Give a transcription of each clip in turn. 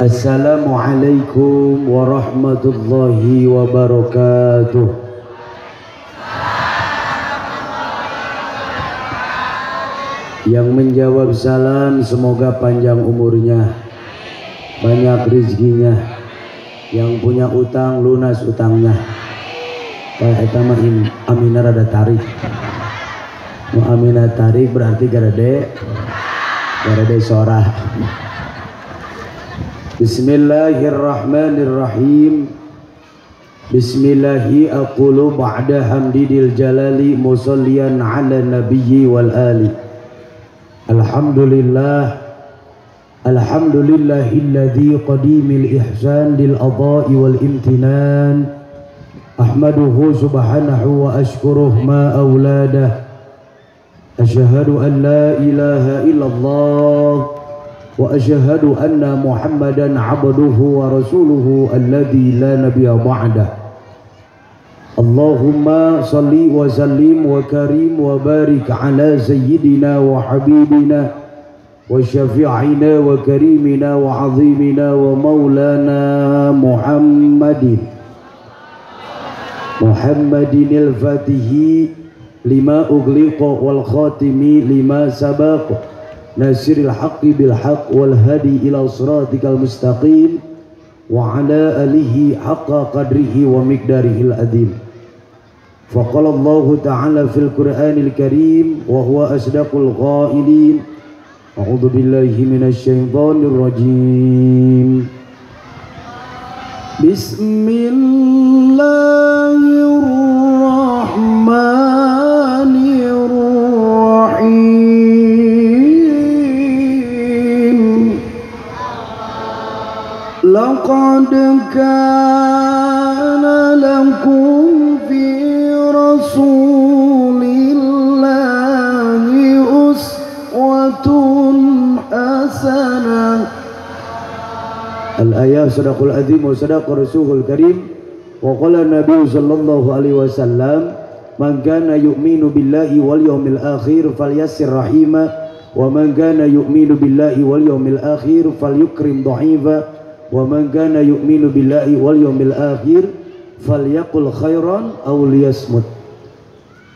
Assalamualaikum warahmatullahi wabarakatuh. Yang menjawab salam semoga panjang umurnya, banyak rezekinya. Yang punya utang lunas utangnya. Kayak eta mah aminah rada tarik. Nu aminah tarik berarti garade sorah. Bismillahirrahmanirrahim. Bismillahi aqulu ba'da hamdil jalali musalliyan ala nabiyyi wal ali. Alhamdulillah. Alhamdulillahilladzi qadimil ihsan lil adha'i wal imtinan. Ahmaduhu subhanahu wa ashkuruh ma awladah. Asyhadu an la ilaha illallah wa asyhadu anna Muhammadan abduhu wa rasuluhu alladzi la nabiyya ba'dah. Allahumma salli wa sallim wa karim wa barik ala sayyidina wa habibina wa syafi'ina wa karimina wa azimina wa maulana Muhammadin al-fatihi lima ughliqa wal khatimi lima sabaqa nasiril haqqi bil haqq wal hadi ila siratikal mustaqim wa ala alihi haqqa qadrihi wa miqdarihil azim. Faqala Allah ta'ala fil Qur'anil Karim wa huwa asdaqul qailin. A'udzu billahi minasy syaithanir rajim. Bismillahirrahmanirrahim. Laqad kana lakum fi rasulillahi uswatun hasanah. Al-ayah sadaqul azim wa sadaqa rasulul karim. Wa qala nabi sallallahu alaihi wasallam man kana yu'minu billahi wal yawmil akhir falyassir rahima wa man kana yu'minu billahi wal yawmil akhir falyukrim dha'ifa wa man kana yu'minu billahi wal yawmil akhir falyaqul khairan aw liyasmut.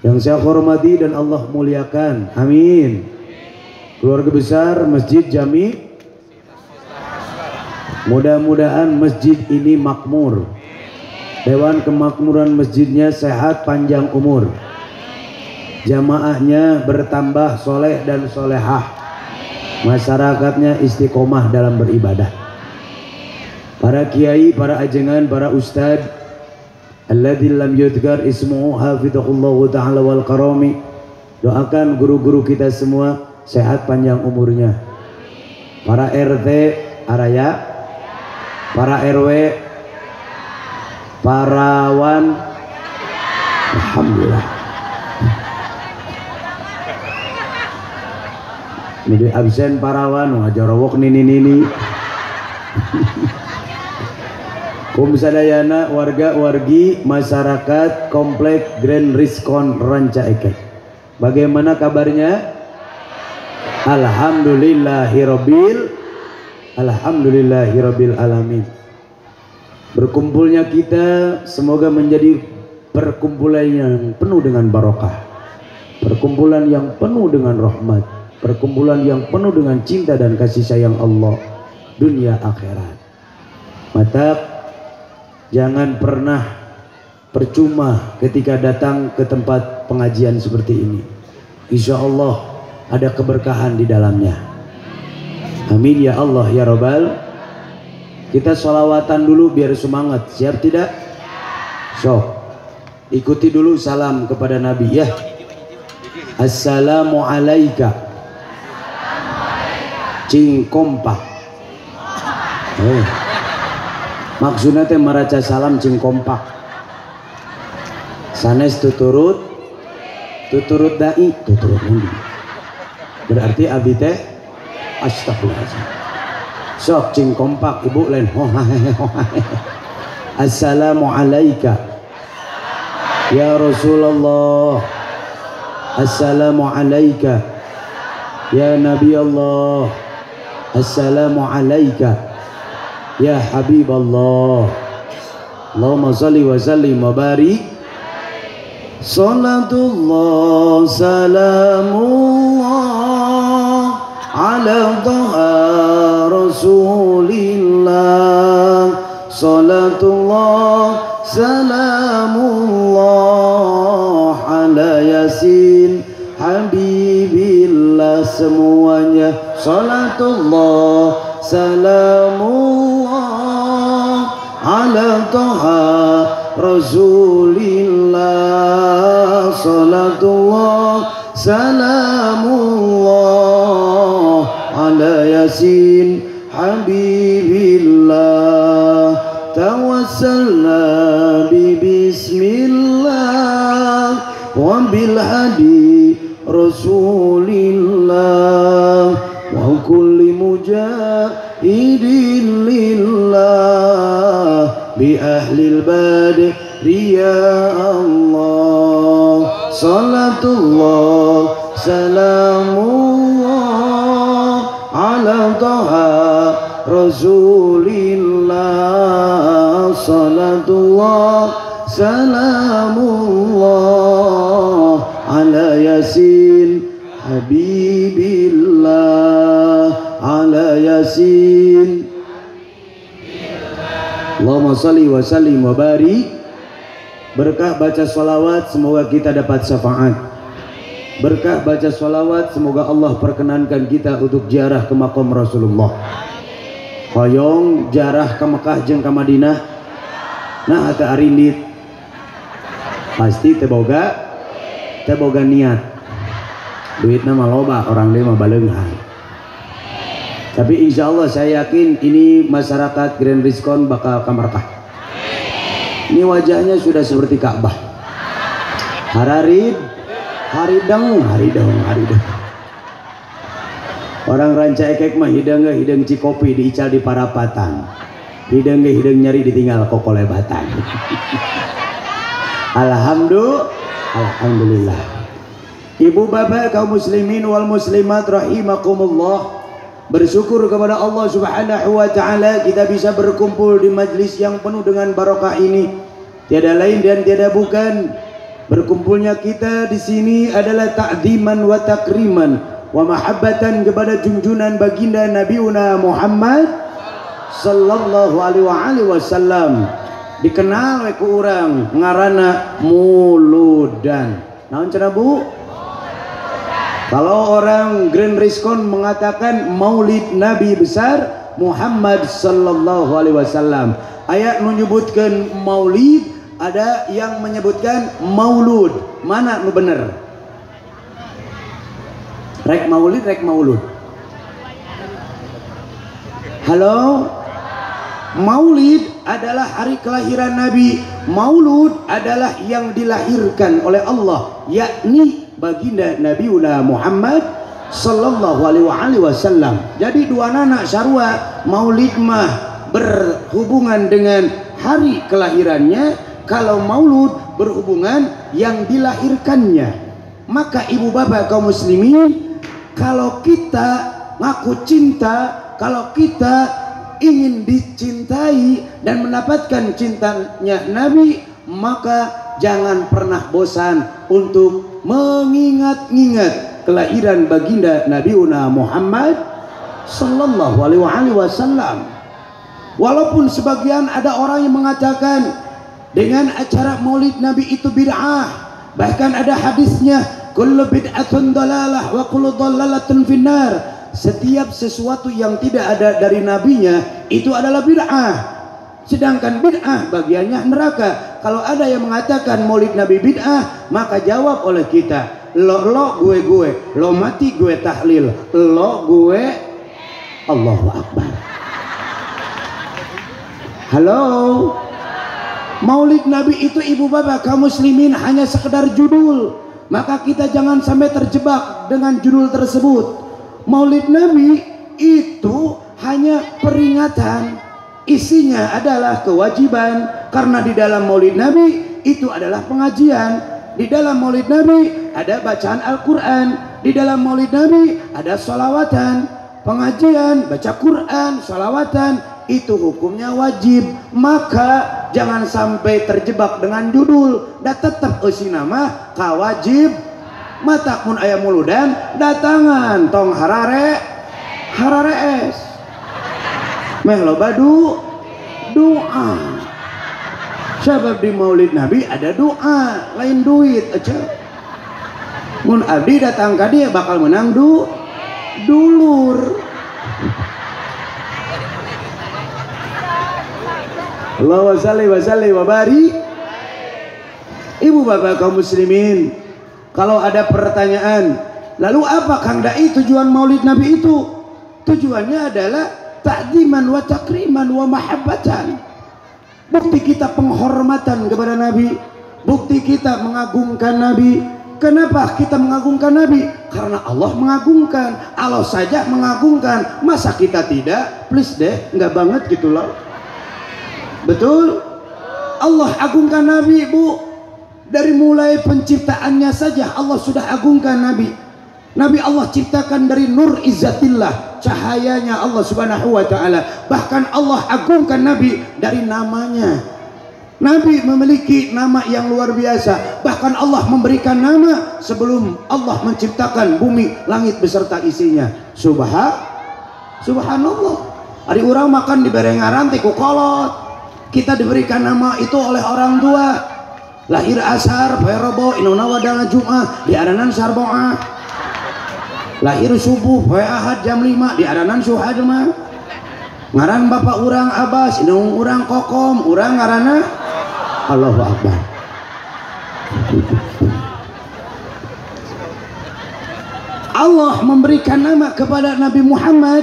Yang saya hormati dan Allah muliakan, amin, keluarga besar Masjid Jami, mudah-mudahan masjid ini makmur, Dewan Kemakmuran masjidnya sehat panjang umur, jamaahnya bertambah soleh dan solehah, masyarakatnya istiqomah dalam beribadah. Para kiai, para ajengan, para ustad alladzi lam yudhkar ismuhu hafizahullahu ta'ala wal karami, doakan guru-guru kita semua sehat panjang umurnya. Para RT Araya, para RW, para wan, alhamdulillah. Ini absen para wan ngajarawok nini. Kumsadayana warga-wargi masyarakat komplek Grand Rizkon Ranca Ekek. Bagaimana kabarnya? Alhamdulillahirabbil alamin. Berkumpulnya kita semoga menjadi perkumpulan yang penuh dengan barokah, perkumpulan yang penuh dengan rahmat, perkumpulan yang penuh dengan cinta dan kasih sayang Allah dunia akhirat. Mata jangan pernah percuma ketika datang ke tempat pengajian seperti ini. Insya Allah ada keberkahan di dalamnya. Amin ya Allah ya Rabbal. Kita sholawatan dulu biar semangat. Siap tidak? So, ikuti dulu salam kepada Nabi ya. Assalamualaikum. Cing kompak. Maksudnya teh maraca salam cing kompak. Sanes tuturut dai, tuturut mundi. Berarti abi teh astagfirullahaladzim. Sok cing kompak ibu lain. Assalamualaikum ya Rasulullah. Assalamualaikum ya Nabi Allah. Assalamualaikum ya Habiballah. Allahumma salli wa sallim wa barik. Salatullah salamullah ala dhaha rasulillah. Salatullah salamullah ala yasin habibillah. Semuanya salatullah salamullah ala dhaha rasulillah. Salatullah salamullah ala yasin habibillah. Tawassalna bi bismillah wa bil hadi rasulillah wa kulli mujahidin lillah bi ahlil badri ya Allah. Salatullah salamullah ala dhaha rasulillah. Salatullah salamullah ala yasin habibillah. Ala yasin. Allahumma salli wa sallim wa barik. Berkah baca sholawat semoga kita dapat syafaat. Berkah baca sholawat semoga Allah perkenankan kita untuk ziarah ke makam Rasulullah. Hoyong ziarah ke Mekah jeung ke Madinah. Nah ata arindit pasti teboga niat. Duitna mah loba, orang dia mah baleunghan. Tapi insya Allah saya yakin ini masyarakat Grand Rizkon bakal kamarkah. Ini wajahnya sudah seperti Ka'bah. Haridang. Orang ranca ekek mah hidang cikopi diical di parapatan. Hidang nyari ditinggal kokolebatan. Alhamdulillah. Ibu bapak kaum muslimin wal muslimat rahimakumullah. Bersyukur kepada Allah Subhanahu wa taala kita bisa berkumpul di majlis yang penuh dengan barokah ini. Tiada lain dan tiada bukan berkumpulnya kita di sini adalah ta'dziman wa takriman wa mahabbatan kepada junjungan baginda Nabiuna Muhammad sallallahu alaihi wasallam. Dikenal we ku urang ngaranna Muludan. Naon cenah Bu? Kalau orang Grand Rizkon mengatakan Maulid Nabi besar Muhammad sallallahu alaihi wasallam. Ayat menyebutkan Maulid, ada yang menyebutkan Maulud. Mana nu bener? Rek Maulid, rek Maulud. Halo? Maulid adalah hari kelahiran Nabi. Maulud adalah yang dilahirkan oleh Allah, yakni baginda Nabiuna Muhammad sallallahu alaihi wasallam. Jadi dua anak sarua. Maulid mah berhubungan dengan hari kelahirannya, kalau Maulud berhubungan yang dilahirkannya. Maka ibu bapak kaum muslimin, kalau kita ngaku cinta, kalau kita ingin dicintai dan mendapatkan cintanya Nabi, maka jangan pernah bosan untuk mengingat-ingat kelahiran baginda Nabiuna Muhammad sallallahu alaihi wasallam. Walaupun sebagian ada orang yang mengatakan dengan acara Maulid Nabi itu bid'ah, bahkan ada hadisnya kullu bid'atun dalalah wa kullu dalalatin finnar. Setiap sesuatu yang tidak ada dari nabinya itu adalah bid'ah, sedangkan bid'ah bagiannya neraka. Kalau ada yang mengatakan Maulid Nabi bid'ah, maka jawab oleh kita, lo gue, lo mati gue tahlil, lo gue Allahu Akbar. Halo, Maulid Nabi itu ibu bapak kaum muslimin hanya sekedar judul, maka kita jangan sampai terjebak dengan judul tersebut. Maulid Nabi itu hanya peringatan, isinya adalah kewajiban, karena di dalam Maulid Nabi itu adalah pengajian. Di dalam Maulid Nabi ada bacaan Al-Quran, di dalam Maulid Nabi ada sholawatan, pengajian, baca Quran, sholawatan. itu hukumnya wajib. Maka jangan sampai terjebak dengan judul dan tetap eusi nama kawajib. Mata mun aya muludan datangan tong harare es meh loba doa. Sebab di maulid Nabi ada doa lain duit aja. Mun abdi datang ka dia bakal menang dulur. Allahumma shalli wa sallim wa barik. Ibu bapak kaum muslimin, kalau ada pertanyaan, lalu apa Kang Dai tujuan maulid Nabi itu? Tujuannya adalah ta'ziman wa takriman wa mahabbatan. Bukti kita penghormatan kepada Nabi, bukti kita mengagungkan Nabi. Kenapa kita mengagungkan Nabi? Karena Allah mengagungkan. Allah saja mengagungkan, masa kita tidak? Please deh, nggak banget gitu loh. Betul? Allah agungkan Nabi, Bu. Dari mulai penciptaannya saja Allah sudah agungkan Nabi. Nabi Allah ciptakan dari nur izzatillah, cahayanya Allah subhanahu wa ta'ala. Bahkan Allah agungkan Nabi dari namanya. Nabi memiliki nama yang luar biasa. Bahkan Allah memberikan nama sebelum Allah menciptakan bumi, langit beserta isinya. Subhanallah. Ari urang makan di berengaran ti ku kolot. Kita diberikan nama itu oleh orang tua. Lahir asar poe rebo inuna wadana Jumat diaranan sarboa. Lahir subuh poe Ahad jam 5 diaranan suhad mah. Ngaran bapak urang Abbas, indung urang Kokom, urang ngaranna Allahu Akbar. Allah memberikan nama kepada Nabi Muhammad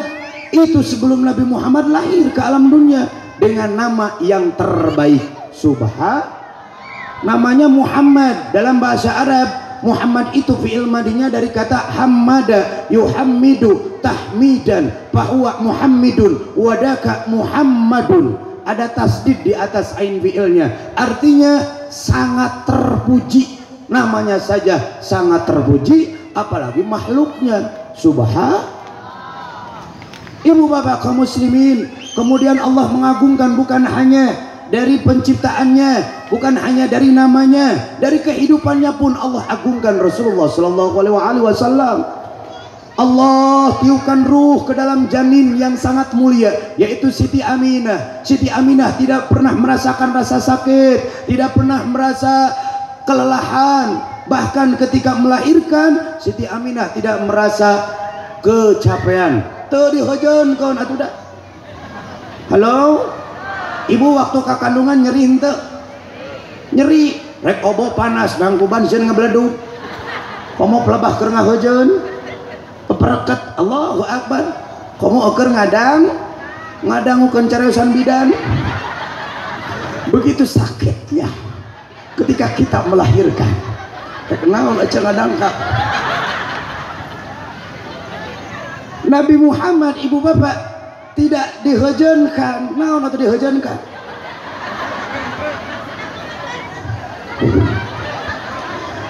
itu sebelum Nabi Muhammad lahir ke alam dunia dengan nama yang terbaik. Namanya Muhammad. Dalam bahasa Arab Muhammad itu fi'il madinya dari kata hammada yuhammidu tahmidan, bahwa Muhammadun wadaka Muhammadun. Ada tasdid di atas ain fi'ilnya, artinya sangat terpuji. Namanya saja sangat terpuji, apalagi makhluknya. Ibu bapak kaum muslimin, kemudian Allah mengagungkan bukan hanya dari penciptaannya, bukan hanya dari namanya, dari kehidupannya pun Allah agungkan Rasulullah sallallahu alaihi wasallam. Allah tiupkan ruh ke dalam janin yang sangat mulia, yaitu Siti Aminah. Siti Aminah tidak pernah merasakan rasa sakit, tidak pernah merasa kelelahan. Bahkan ketika melahirkan, Siti Aminah tidak merasa kecapean. Teu dihojon kawan atuh da. Halo? Ibu waktu kakandungan nyeri henteu? Nyeri, rek obo panas bangkuban sieun ngebledug. Komo pelebah keur ngahojeun. Pereket Allahu Akbar. Komo oker ngadangukeun cariosan bidan. Begitu sakitnya ketika kita melahirkan. Kenaon aja ngadangka. Nabi Muhammad ibu bapak tidak dihejenkan. Naon atau dihejenkan?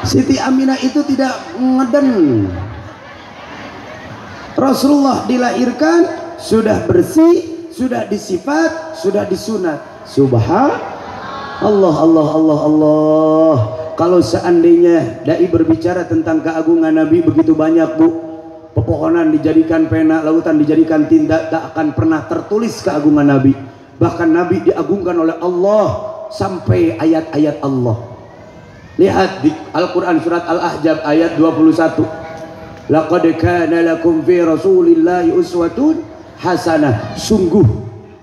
Siti Aminah itu tidak ngeden. Rasulullah dilahirkan sudah bersih, sudah disifat, sudah disunat. Subhanallah, Allah. Kalau seandainya dai berbicara tentang keagungan Nabi begitu banyak, Bu. Pepohonan dijadikan pena, lautan dijadikan tinta, tak akan pernah tertulis keagungan Nabi. Bahkan Nabi diagungkan oleh Allah sampai ayat-ayat Allah. Lihat di Al-Quran surat Al-Ahzab ayat 21. Laqad kana lakum fi Rasulillahi uswatun hasanah. Sungguh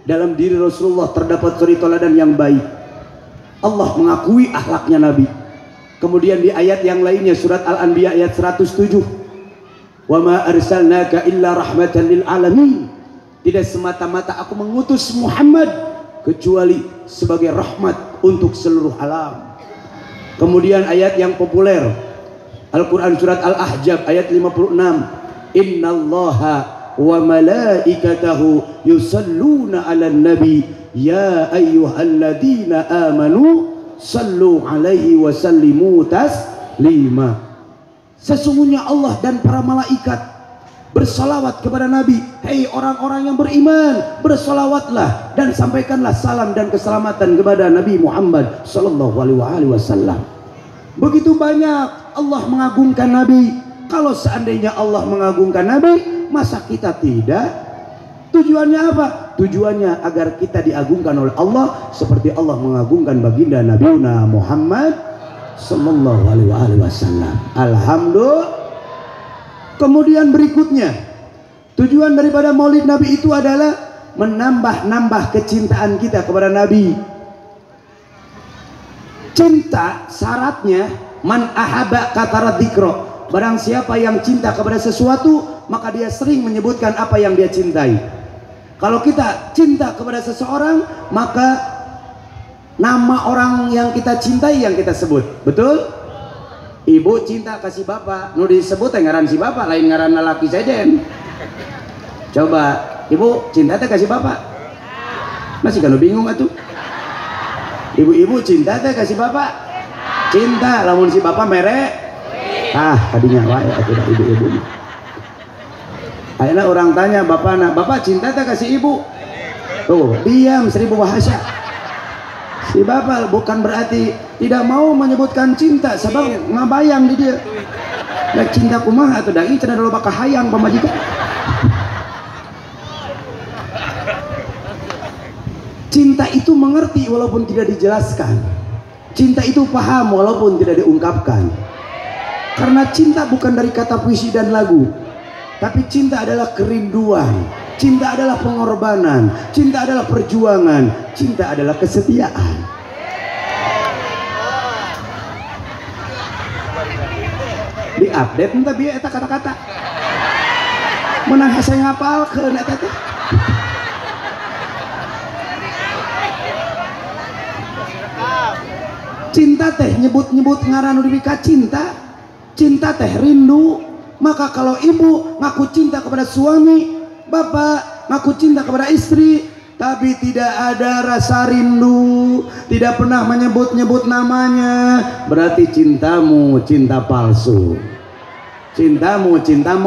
dalam diri Rasulullah terdapat suri teladan yang baik. Allah mengakui akhlaknya Nabi. Kemudian di ayat yang lainnya surat Al-Anbiya ayat 107. Wa ma arsalnaka illa rahmatan lil alamin. Tidak semata-mata aku mengutus Muhammad kecuali sebagai rahmat untuk seluruh alam. Kemudian ayat yang populer Al-Quran surat Al-Ahzab ayat 56. Innallaha wa malaikatahu yusalluna 'alan nabi ya ayyuhalladzina amanu sallu 'alaihi wa sallimu taslima. Sesungguhnya Allah dan para malaikat bersolawat kepada Nabi. Hei orang-orang yang beriman, bersolawatlah dan sampaikanlah salam dan keselamatan kepada Nabi Muhammad sallallahu alaihi wasallam. Begitu banyak Allah mengagungkan Nabi. Kalau seandainya Allah mengagungkan Nabi, masa kita tidak? Tujuannya apa? Tujuannya agar kita diagungkan oleh Allah seperti Allah mengagungkan baginda Nabi Muhammad sallallahu alaihi wasallam. Alhamdulillah. Kemudian berikutnya, tujuan daripada Maulid Nabi itu adalah menambah-nambah kecintaan kita kepada Nabi. Cinta syaratnya man ahaba katara dzikra. Barang siapa yang cinta kepada sesuatu, maka dia sering menyebutkan apa yang dia cintai. Kalau kita cinta kepada seseorang, maka nama orang yang kita cintai yang kita sebut. Betul? Ibu cinta kasih bapak, nu disebut ngaran si bapak, lain ngaran lelaki saja. Coba, ibu cinta teh kasih bapak, masih kan bingung atuh. Ibu-ibu cinta teh kasih bapak, cinta. Lamun si bapak merek, tadinya wae atuh ibu-ibu. Akhirnya orang tanya bapak cinta teh kasih ibu. Tuh diam 1000 bahasa. Si bapak bukan berarti tidak mau menyebutkan cinta, sebab ngabayang di dia. Ya cinta kumaha atuh dai cenah loba kahayang pamajikan. Cinta itu mengerti walaupun tidak dijelaskan. Cinta itu paham walaupun tidak diungkapkan. Karena cinta bukan dari kata puisi dan lagu, tapi cinta adalah kerinduan. Cinta adalah pengorbanan, cinta adalah perjuangan, cinta adalah kesetiaan. Diupdate entah biar eta kata-kata. Menang saya ngapal ke eta teh. Cinta teh nyebut-nyebut ngaran udah bika cinta. Cinta teh rindu. Maka kalau ibu ngaku cinta kepada suami, bapak ngaku cinta kepada istri, tapi tidak ada rasa rindu, tidak pernah menyebut-nyebut namanya, berarti cintamu cinta palsu. Cintamu cinta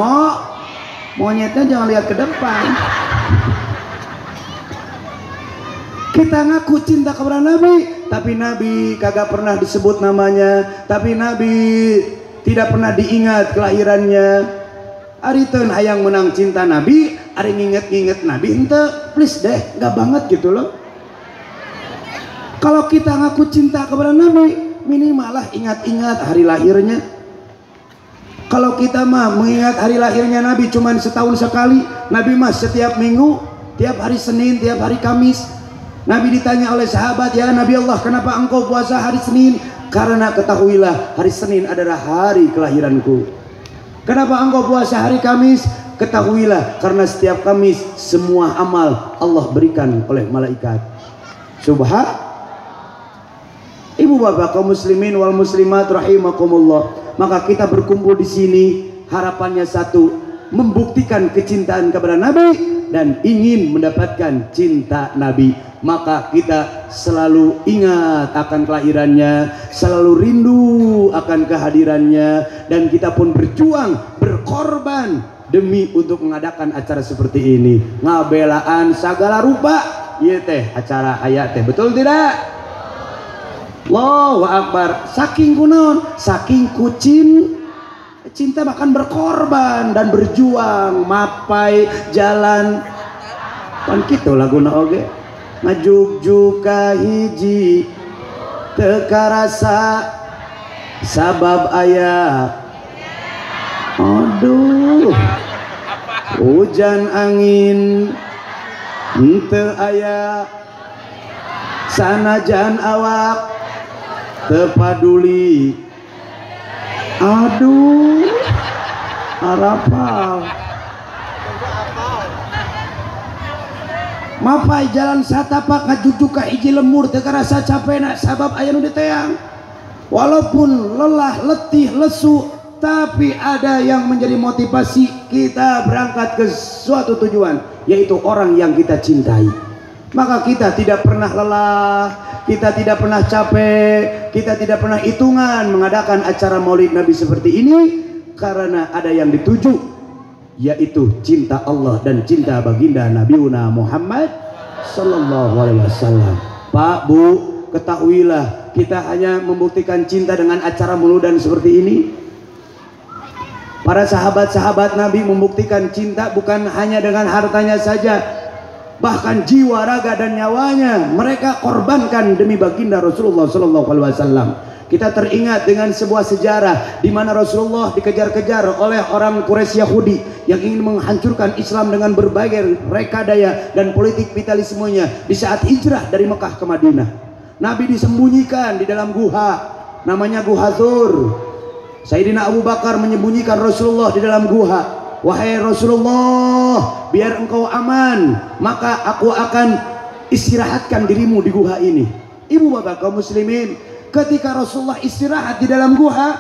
monyetnya jangan lihat ke depan. Kita ngaku cinta kepada Nabi, tapi Nabi kagak pernah disebut namanya, tapi Nabi tidak pernah diingat kelahirannya. Ariteun hayang menang cinta Nabi, ari nginget-nginget Nabi ente, please deh, gak banget gitu loh. Kalau kita ngaku cinta kepada Nabi, minimal lah ingat-ingat hari lahirnya. Kalau kita mah mengingat hari lahirnya Nabi cuman setahun sekali, Nabi mah setiap minggu, tiap hari Senin, tiap hari Kamis. Nabi ditanya oleh sahabat, ya Nabi Allah, kenapa engkau puasa hari Senin? Karena ketahuilah hari Senin adalah hari kelahiranku. Kenapa engkau puasa hari Kamis? Ketahuilah karena setiap Kamis semua amal Allah berikan oleh malaikat. Subhan. Ibu bapak kaum muslimin wal muslimat rahimakumullah. Maka kita berkumpul di sini harapannya satu, membuktikan kecintaan kepada Nabi dan ingin mendapatkan cinta Nabi. Maka kita selalu ingat akan kelahirannya, selalu rindu akan kehadirannya, dan kita pun berjuang, berkorban demi untuk mengadakan acara seperti ini. Ngabelaan segala rupa, iya teh acara aya teh, betul tidak? Allahu Akbar. Saking kunaon, saking kucin cinta bahkan berkorban dan berjuang mapai jalan pan kitu laguna oge. Ngajuk-juk ka hiji teu karasa sabab aya aduh hujan angin henteu aya sanajan awak teu paduli aduh harapal mapai jalan satapak ngajujuk ka hiji lemur teu karasa capena sabab aya nu diteang. Walaupun lelah, letih, lesu, tapi ada yang menjadi motivasi kita berangkat ke suatu tujuan, yaitu orang yang kita cintai. Maka kita tidak pernah lelah, kita tidak pernah capek, kita tidak pernah hitungan mengadakan acara Maulid Nabi seperti ini, karena ada yang dituju, yaitu cinta Allah dan cinta baginda Nabiuna Muhammad sallallahu alaihi wasallam. Pak, Bu, ketahuilah kita hanya membuktikan cinta dengan acara meludan seperti ini. Para sahabat-sahabat Nabi membuktikan cinta bukan hanya dengan hartanya saja, bahkan jiwa, raga dan nyawanya mereka korbankan demi baginda Rasulullah sallallahu alaihi wasallam. Kita teringat dengan sebuah sejarah di mana Rasulullah dikejar-kejar oleh orang Quraisy Yahudi yang ingin menghancurkan Islam dengan berbagai rekadaya dan politik vitalismenya di saat hijrah dari Mekah ke Madinah. Nabi disembunyikan di dalam guha, namanya Guha Thur. Sayyidina Abu Bakar menyembunyikan Rasulullah di dalam guha. Wahai Rasulullah, biar engkau aman, maka aku akan istirahatkan dirimu di guha ini. Ibu bapak kaum muslimin, ketika Rasulullah istirahat di dalam guha,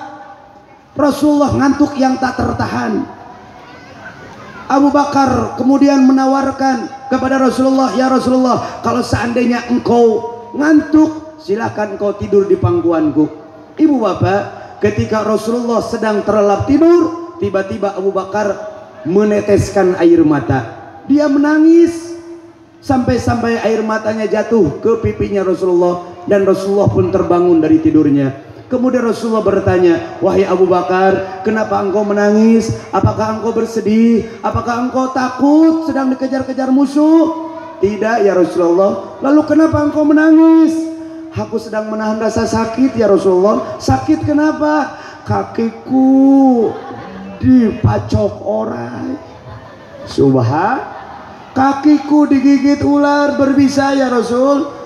Rasulullah ngantuk yang tak tertahan. Abu Bakar kemudian menawarkan kepada Rasulullah, ya Rasulullah, kalau seandainya engkau ngantuk, silakan engkau tidur di pangkuanku. Ibu bapak, ketika Rasulullah sedang terlelap tidur, tiba-tiba Abu Bakar meneteskan air mata. Dia menangis sampai-sampai air matanya jatuh ke pipinya Rasulullah, dan Rasulullah pun terbangun dari tidurnya. Kemudian Rasulullah bertanya, wahai Abu Bakar, kenapa engkau menangis? Apakah engkau bersedih? Apakah engkau takut sedang dikejar-kejar musuh? Tidak ya Rasulullah. Lalu kenapa engkau menangis? Aku sedang menahan rasa sakit ya Rasulullah. Sakit kenapa? Kakiku dipacok orang. Kakiku digigit ular berbisa ya Rasul.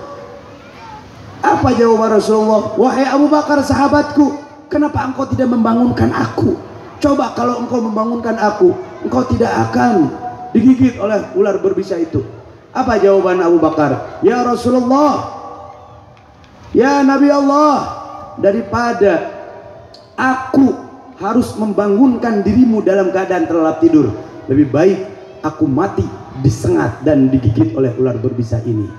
Apa jawaban Rasulullah? Wahai Abu Bakar sahabatku, kenapa engkau tidak membangunkan aku? Coba kalau engkau membangunkan aku, engkau tidak akan digigit oleh ular berbisa itu. Apa jawaban Abu Bakar? Ya Rasulullah, ya Nabi Allah, daripada aku harus membangunkan dirimu dalam keadaan terlelap tidur, lebih baik aku mati disengat dan digigit oleh ular berbisa ini.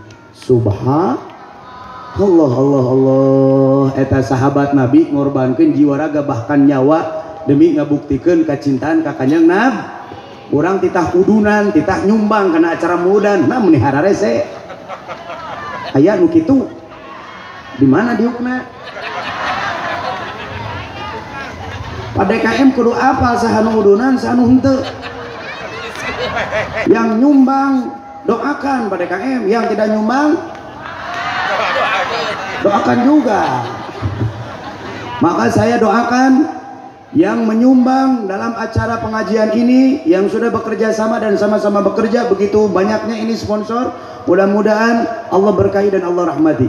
Allah, eta sahabat Nabi ngorbankan jiwa raga bahkan nyawa demi ngabuktikan kecintaan kakanyang Nabi. Orang titah udunan, titah nyumbang karena acara mudan, nah menihara rese. Aya nu kitu. Di mana diukna? Pada KM kudu apal sahanu udunan, sahanu henteu. Yang nyumbang doakan pada KM, yang tidak nyumbang doakan juga. Maka saya doakan yang menyumbang dalam acara pengajian ini, yang sudah bekerja sama dan sama-sama bekerja, begitu banyaknya ini sponsor, mudah-mudahan Allah berkahi dan Allah rahmati.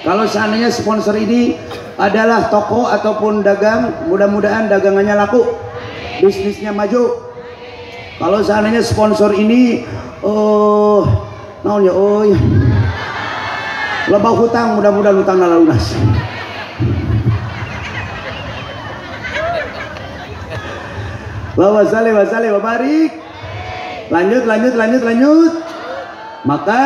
Kalau seandainya sponsor ini adalah toko ataupun dagang, mudah-mudahan dagangannya laku, bisnisnya maju. Kalau seandainya sponsor ini loba hutang, mudah-mudahan hutangnya lunas. Wassalli wa barik. Lanjut. Maka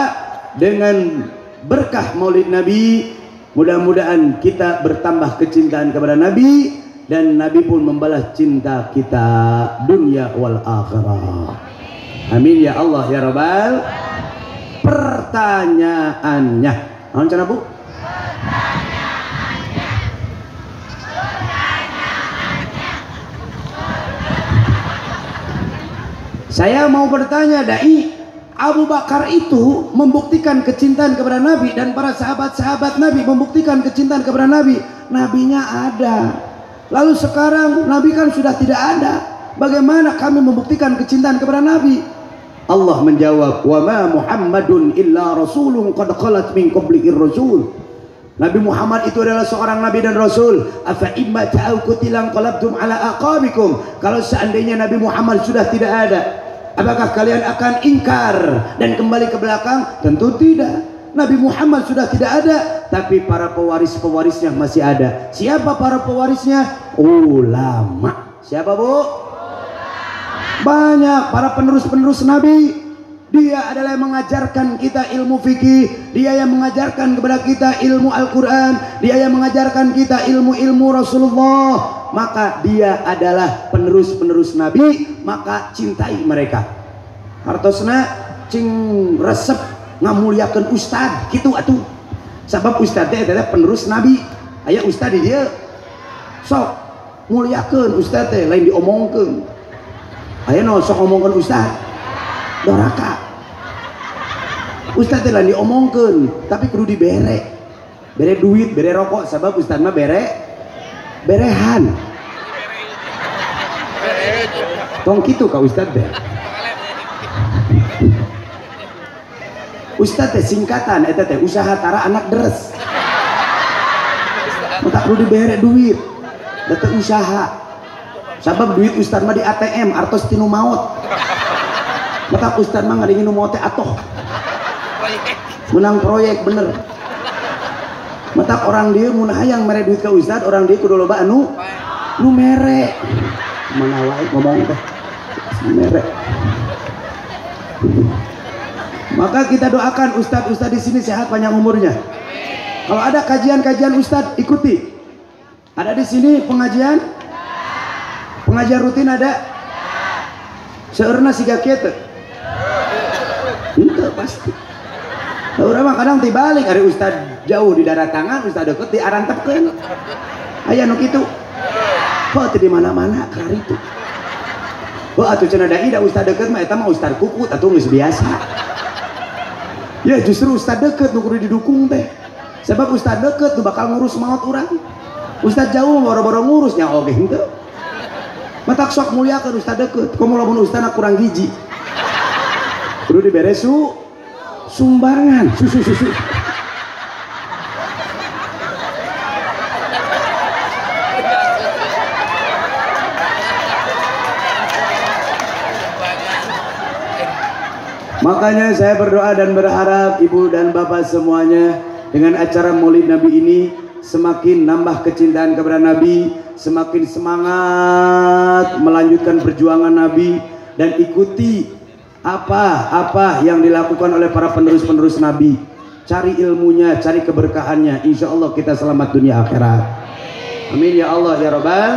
dengan berkah Maulid Nabi, mudah-mudahan kita bertambah kecintaan kepada Nabi, dan Nabi pun membalas cinta kita dunia wal akhirah. Amin ya Allah ya Rabbal. Pertanyaannya, naon cenah Bu? Saya mau bertanya, dai, Abu Bakar itu membuktikan kecintaan kepada Nabi, dan para sahabat-sahabat Nabi membuktikan kecintaan kepada Nabi. Nabinya ada, lalu sekarang Nabi kan sudah tidak ada. Bagaimana kami membuktikan kecintaan kepada Nabi? Allah menjawab, wa ma Muhammadun illa rasulun qad khalat min qablihi rasul. Nabi Muhammad itu adalah seorang nabi dan rasul. Afa imma ta'u qutilan qalabtum ala aqabikum. Kalau seandainya Nabi Muhammad sudah tidak ada, apakah kalian akan ingkar dan kembali ke belakang? Tentu tidak. Nabi Muhammad sudah tidak ada, tapi para pewaris-pewarisnya masih ada. Siapa para pewarisnya? Ulama. Siapa Bu? Banyak para penerus-penerus Nabi. Dia adalah yang mengajarkan kita ilmu fikih, dia yang mengajarkan kepada kita ilmu Al-Quran, dia yang mengajarkan kita ilmu-ilmu Rasulullah. Maka dia adalah penerus-penerus Nabi. maka cintai mereka. Hartosna cing resep ngamuliakeun ustad gitu atuh. Sabab ustad teh adalah penerus nabi. Aya ustad di dia sok muliakeun ustad teh lain diomongkeun. Aya no sok ngomongkeun ustad doraka. Ustad teh lain diomongkeun tapi kudu dibere. Bere duit, bere rokok sabab ustad mah berehan. Tong kitu ka ustad teh. Ustad teh singkatan eta teh usaha tara anak deres. Maka perlu dibere duit. Da teh usaha. Sabab duit ustad mah di ATM artos tinu maot. Maka ustad mah ngadengin nu maot teh atoh. Menang proyek bener. Mata orang dia mun hayang mere duit ka ustad, orang dia kudu loba anu mere. Mana wae ngomong teh. Mere. Maka kita doakan ustad-ustad di sini sehat panjang umurnya. Kalau ada kajian-kajian ustad ikuti. Ada di sini pengajian? Pengajian rutin ada? Seueurna siga kieu teh. Henteu pasti. Urang mah kadang tibalik ari ustad jauh di daratangan, ustad deket di arantepkeun. Aya nu kitu. Heuh teu di mana-mana kari itu. Heuh atuh cenah dai da ustad deket mah eta mah ustad kukut atuh geus biasa. Ya justru ustad deket nu kudu didukung teh. Sebab ustad deket nu bakal ngurus maot urang. Ustad jauh boro-boro ngurusnya oge henteu. Matak sok muliakeun ustad deket. Komo lamun ustadna kurang giji. Kudu dibere sumbangan susu. Makanya saya berdoa dan berharap ibu dan bapak semuanya dengan acara Maulid Nabi ini semakin nambah kecintaan kepada Nabi, semakin semangat melanjutkan perjuangan Nabi dan ikuti apa yang dilakukan oleh para penerus-penerus Nabi. Cari ilmunya, cari keberkahannya. Insya Allah kita selamat dunia akhirat. Amin ya Allah ya Rabbal.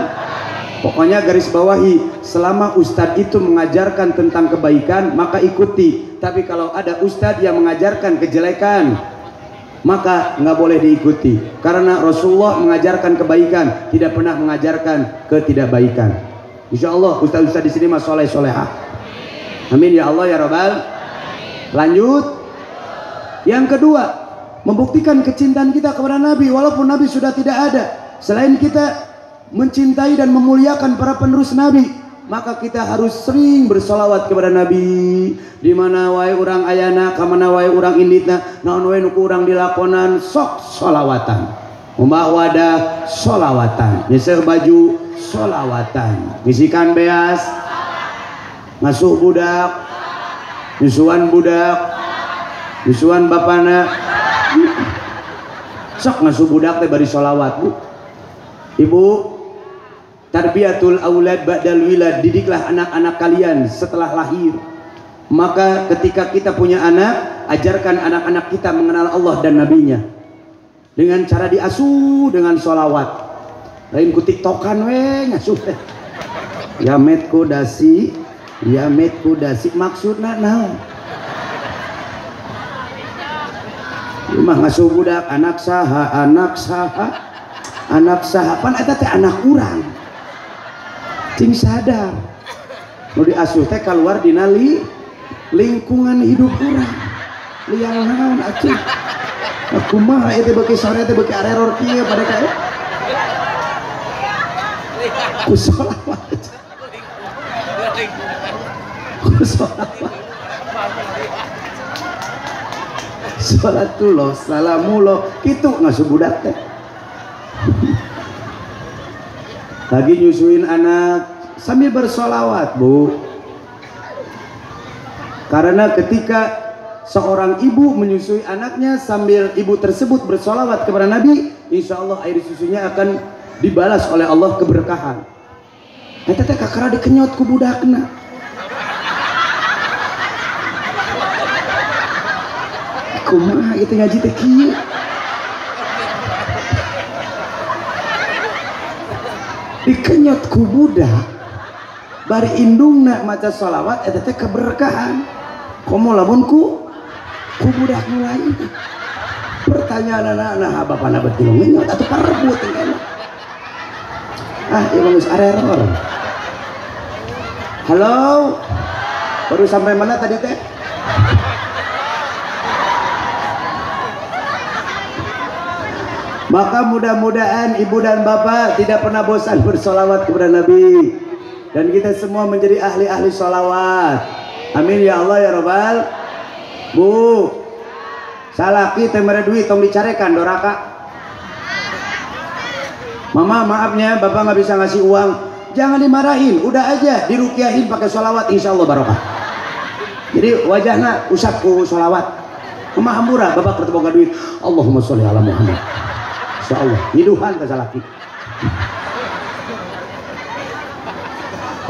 Pokoknya garis bawahi, selama ustadz itu mengajarkan tentang kebaikan maka ikuti. Tapi kalau ada ustadz yang mengajarkan kejelekan maka nggak boleh diikuti. Karena Rasulullah mengajarkan kebaikan, tidak pernah mengajarkan ketidakbaikan. Insya Allah ustadz-ustadz di sini mah soleh-solehah. Amin ya Allah ya Rabbal. Lanjut. Yang kedua, membuktikan kecintaan kita kepada Nabi walaupun Nabi sudah tidak ada. Selain kita mencintai dan memuliakan para penerus Nabi, maka kita harus sering bersolawat kepada Nabi. Di mana wae urang ayana, ka mana wae urang inditna, naon wae nu ku urang dilakonan sok solawatan. Umbah wadah solawatan, nyeseuh baju solawatan, ngisikan beas, ngasuh budak, nyusuan budak, nyusuan bapana, sok ngasuh budak teh bari solawat bu. Ibu, tarbiyatul aulad ba'dal wilad, didiklah anak-anak kalian setelah lahir. Maka ketika kita punya anak, ajarkan anak-anak kita mengenal Allah dan Nabi-Nya dengan cara diasuh dengan sholawat. Lain ku tiktokan we ngasuh teh. Ya metku dasi, ya metku dasi, maksudna naon? Mah ngasuh budak anak saha, anak saha, anak saha, pan eta teh anak urang. Cing sadar mau diasuh teh keluar dina lingkungan hidup urang liang naon atuh aku mah eta beuki sore teh beuki areror kieu pada kae ku sholawat salatullah salamullah kitu ngasuh budak teh. Lagi nyusuin anak sambil bersolawat bu. Karena ketika seorang ibu menyusui anaknya sambil ibu tersebut bersolawat kepada Nabi, insya Allah air susunya akan dibalas oleh Allah keberkahan. Eta teh kakara dikenyot ku budakna. Kumaha itu ngaji teh kieu. Dikenyot ku budak bari indungna maca sholawat eta teh keberkahan. Komo lamun ku budak mulai. Pertanyaan anak bapana betul ngenyot atau parebut kan. Ieu geus error. Halo. Baru sampai mana tadi teh? Maka mudah-mudahan ibu dan bapak tidak pernah bosan bersolawat kepada Nabi, dan kita semua menjadi ahli-ahli solawat. Amin ya Allah ya Rabbal. Bu, salaki teh mere duit tong dicarekan doraka. Mama maafnya bapak nggak bisa ngasih uang, jangan dimarahin, udah aja dirukiahin pakai solawat, insya Allah barokah. Jadi wajahnya usapku solawat. Mama hampura bapak ketemu duit, Allahumma sholli ala Muhammad. Insya Allah, hidupan ke salaki.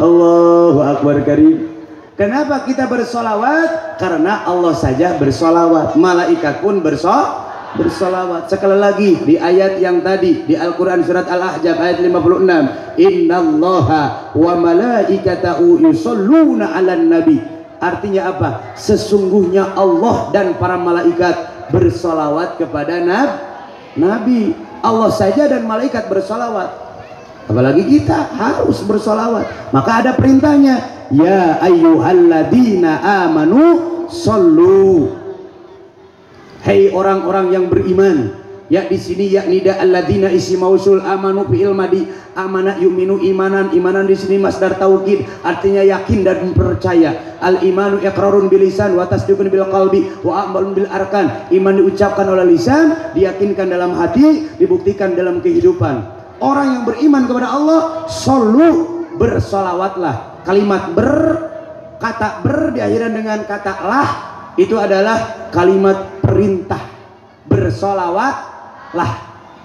Allahu Akbar karim. Kenapa kita bersolawat? Karena Allah saja bersolawat, malaikat pun bersolawat. Sekali lagi di ayat yang tadi di Al-Quran surat Al-Ahzab ayat 56, Innallaha wa malaikatahu yusholluna 'alan nabi. Artinya apa? Sesungguhnya Allah dan para malaikat bersolawat kepada Nabi. Allah saja dan malaikat bersolawat, apalagi kita harus bersolawat. Maka ada perintahnya, ya ayyuhalladzina amanu shollu. Hei orang-orang yang beriman. Ya di sini yakni da alladzina isi mausul amanu fi'il madi, amana yu'minu imanan di sini masdar taukid, artinya yakin dan percaya. Al imanu iqrarun bil lisan wa tasdiqun bil qalbi wa amalun bil arkan. Iman diucapkan oleh lisan, diyakinkan dalam hati, dibuktikan dalam kehidupan. Orang yang beriman kepada Allah, shollu, bersolawatlah. Kalimat kata diakhirkan dengan kata lah, itu adalah kalimat perintah. Bersolawatlah.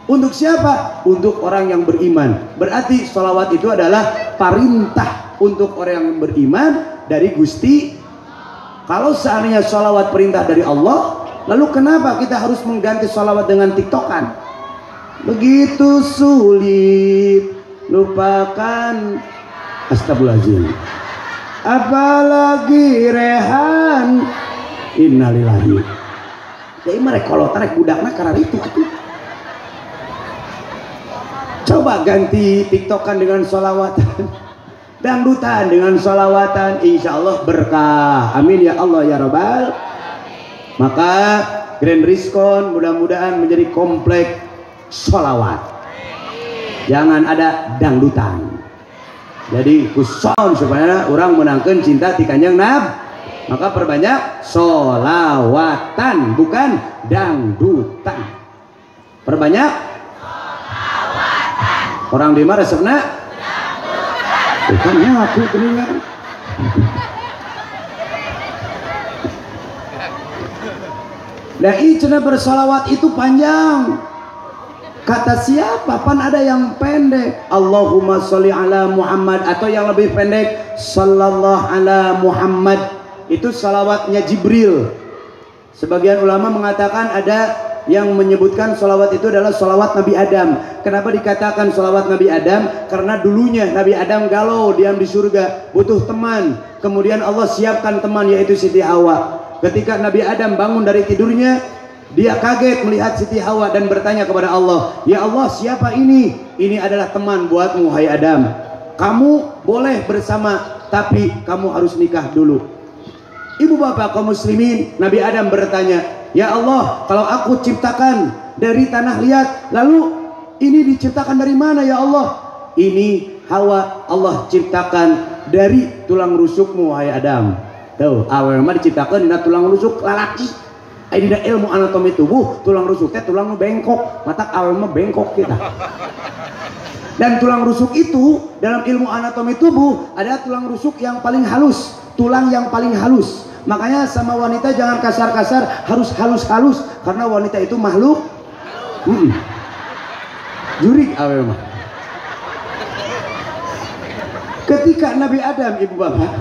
Untuk siapa? Untuk orang yang beriman. Berarti sholawat itu adalah perintah untuk orang yang beriman dari Gusti. Kalau seandainya sholawat perintah dari Allah, lalu kenapa kita harus mengganti sholawat dengan tiktokan? Begitu sulit lupakan, astagfirullahaladzim, apalagi rehan, innalillahi. Jadi mereka kalau tarik budaknya karena itu. Coba ganti tiktokan dengan sholawatan, dangdutan dengan sholawatan, insya Allah berkah. Amin ya Allah ya Rabbal. Maka Grand Rizkon mudah-mudahan menjadi komplek sholawat, jangan ada dangdutan. Jadi kuson supaya orang menangkan cinta ti Kanjeng Nabi, maka perbanyak sholawatan bukan dangdutan. Perbanyak orang di mana resepna bukannya aku keningan. Nah icena bersolawat itu panjang. Kata siapa? Pan ada yang pendek, Allahumma sholli ala Muhammad, atau yang lebih pendek, sallallahu ala Muhammad. Itu salawatnya Jibril. Sebagian ulama mengatakan ada yang menyebutkan sholawat itu adalah sholawat Nabi Adam. Kenapa dikatakan sholawat Nabi Adam? Karena dulunya Nabi Adam galau, diam di surga, butuh teman. Kemudian Allah siapkan teman, yaitu Siti Hawa. Ketika Nabi Adam bangun dari tidurnya, dia kaget melihat Siti Hawa dan bertanya kepada Allah, ya Allah, siapa ini? Ini adalah teman buatmu, hai Adam. Kamu boleh bersama, tapi kamu harus nikah dulu. Ibu bapak kaum muslimin, Nabi Adam bertanya, ya Allah, kalau aku ciptakan dari tanah liat, lalu ini diciptakan dari mana ya Allah? Ini Hawa Allah ciptakan dari tulang rusukmu, hai Adam. Tuh, awal mah diciptakan dari tulang rusuk lalaki. Dina ilmu anatomi tubuh, tulang rusuk teh tulang bengkok, mata awal mah bengkok kita. Dan tulang rusuk itu dalam ilmu anatomi tubuh ada tulang rusuk yang paling halus, tulang yang paling halus. Makanya sama wanita jangan kasar-kasar, harus halus-halus, karena wanita itu makhluk jurik awal mah. Ketika Nabi Adam, ibu bapak,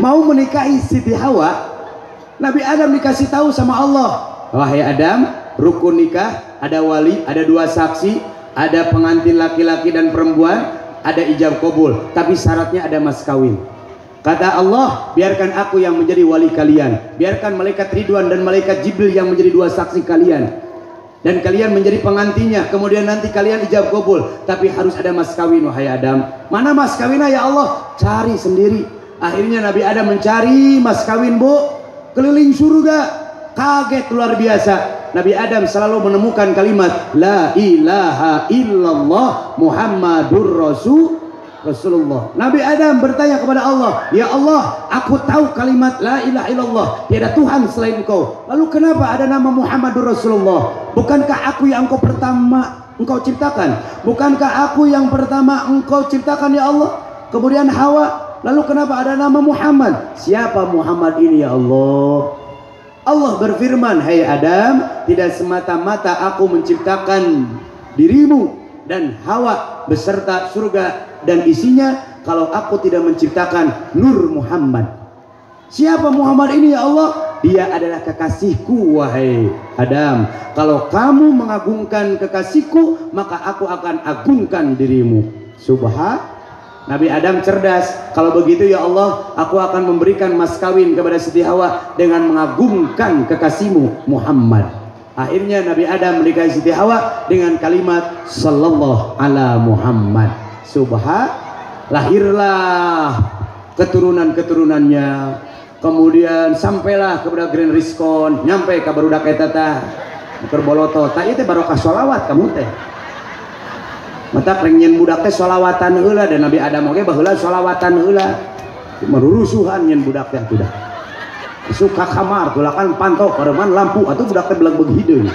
mau menikahi Siti Hawa, Nabi Adam dikasih tahu sama Allah, wahai Adam, rukun nikah ada wali, ada dua saksi, ada pengantin laki-laki dan perempuan, ada ijab kabul, tapi syaratnya ada mas kawin. Kata Allah, biarkan aku yang menjadi wali kalian, biarkan malaikat Ridwan dan malaikat Jibril yang menjadi dua saksi kalian, dan kalian menjadi pengantinnya. Kemudian nanti kalian ijab kabul, tapi harus ada mas kawin. Wahai Adam, mana mas kawinnya ya Allah? Cari sendiri. Akhirnya Nabi Adam mencari mas kawin, bu, keliling surga, kaget luar biasa. Nabi Adam selalu menemukan kalimat la ilaha illallah Muhammadur Rasulullah. Nabi Adam bertanya kepada Allah, ya Allah, aku tahu kalimat la ilaha illallah, tiada Tuhan selain Engkau. Lalu kenapa ada nama Muhammadur Rasulullah? Bukankah aku yang engkau ciptakan? Bukankah aku yang pertama engkau ciptakan ya Allah? Kemudian Hawa, lalu kenapa ada nama Muhammad? Siapa Muhammad ini ya Allah? Allah berfirman, hai Adam, tidak semata-mata aku menciptakan dirimu dan Hawa beserta surga dan isinya kalau aku tidak menciptakan Nur Muhammad. Siapa Muhammad ini ya Allah? Dia adalah kekasihku wahai Adam. Kalau kamu mengagungkan kekasihku, maka aku akan agungkan dirimu. Subhan. Nabi Adam cerdas. Kalau begitu ya Allah, aku akan memberikan mas kawin kepada Siti Hawa dengan mengagungkan kekasihmu Muhammad. Akhirnya Nabi Adam menikahi Siti Hawa dengan kalimat sallallahu ala Muhammad. Subhan. Lahirlah keturunan-keturunannya. Kemudian sampailah kepada Grand Rizkon, nyampe ke barudak eta tah kerboloto. Tah ieu teh barokah sholawat kamu teh. Mata kerenyen budak teh sholawatan heula dan Nabi Adam oge baheula sholawatan heula. Marurusuhan nyen budak teh tuh dah. Suka kamar tulakan pantok pareman lampu atuh budak teh belag beug hideung.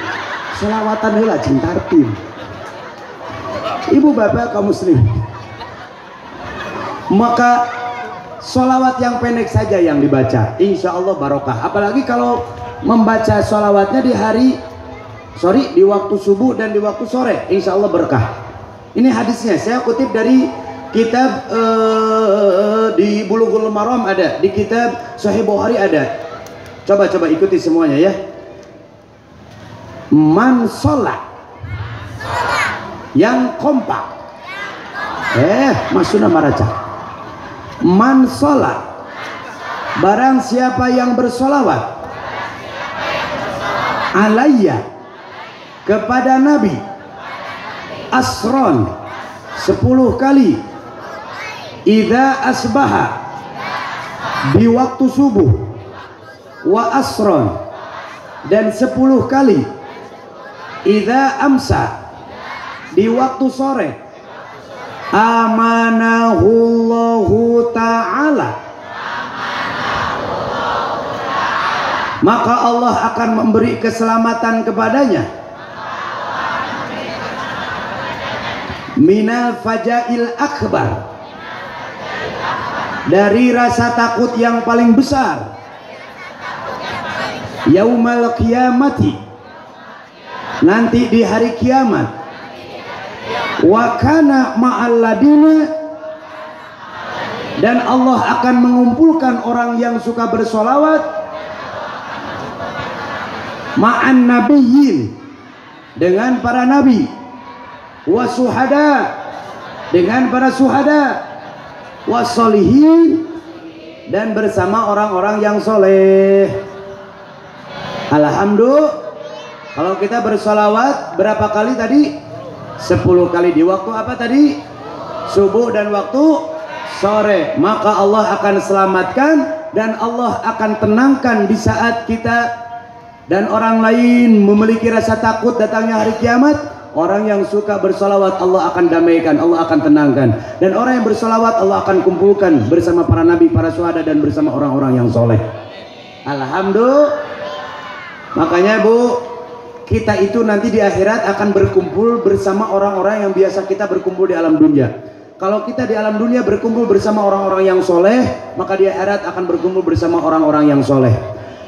Sholawatan heula cing tartib. Ibu bapak kaum muslim. Maka sholawat yang pendek saja yang dibaca, insya Allah barokah. Apalagi kalau membaca sholawatnya di waktu subuh dan di waktu sore, insya Allah berkah. Ini hadisnya saya kutip dari kitab di Bulughul Maram ada, di kitab Sahih Bukhari ada. Coba ikuti semuanya ya. Man sholat yang kompak. Maksudnya maraca. Man sholat, barang siapa yang bersolawat alayya kepada Nabi asron 10 kali, idza asbaha di waktu subuh, wa asron dan 10 kali, idza amsa di waktu sore, amanahullahu ta'ala, maka Allah akan memberi keselamatan kepadanya minal fajail akbar, dari rasa takut yang paling besar, yaumal qiyamati, nanti di hari kiamat, wa kana ma'al ladina, dan Allah akan mengumpulkan orang yang suka bersolawat ma'an nabiyyin, dengan para nabi, wasuhada, dengan para suhada, wasolihin, dan bersama orang-orang yang soleh. Alhamdulillah. Kalau kita bersolawat berapa kali tadi? 10 kali. Di waktu apa tadi? Subuh dan waktu sore. Maka Allah akan selamatkan dan Allah akan tenangkan di saat kita dan orang lain memiliki rasa takut datangnya hari kiamat. Orang yang suka bersolawat Allah akan damaikan, Allah akan tenangkan. Dan orang yang bersolawat Allah akan kumpulkan bersama para nabi, para syuhada, dan bersama orang-orang yang soleh. Alhamdulillah. Makanya Bu, kita itu nanti di akhirat akan berkumpul bersama orang-orang yang biasa kita berkumpul di alam dunia. Kalau kita di alam dunia berkumpul bersama orang-orang yang soleh, maka di akhirat akan berkumpul bersama orang-orang yang soleh.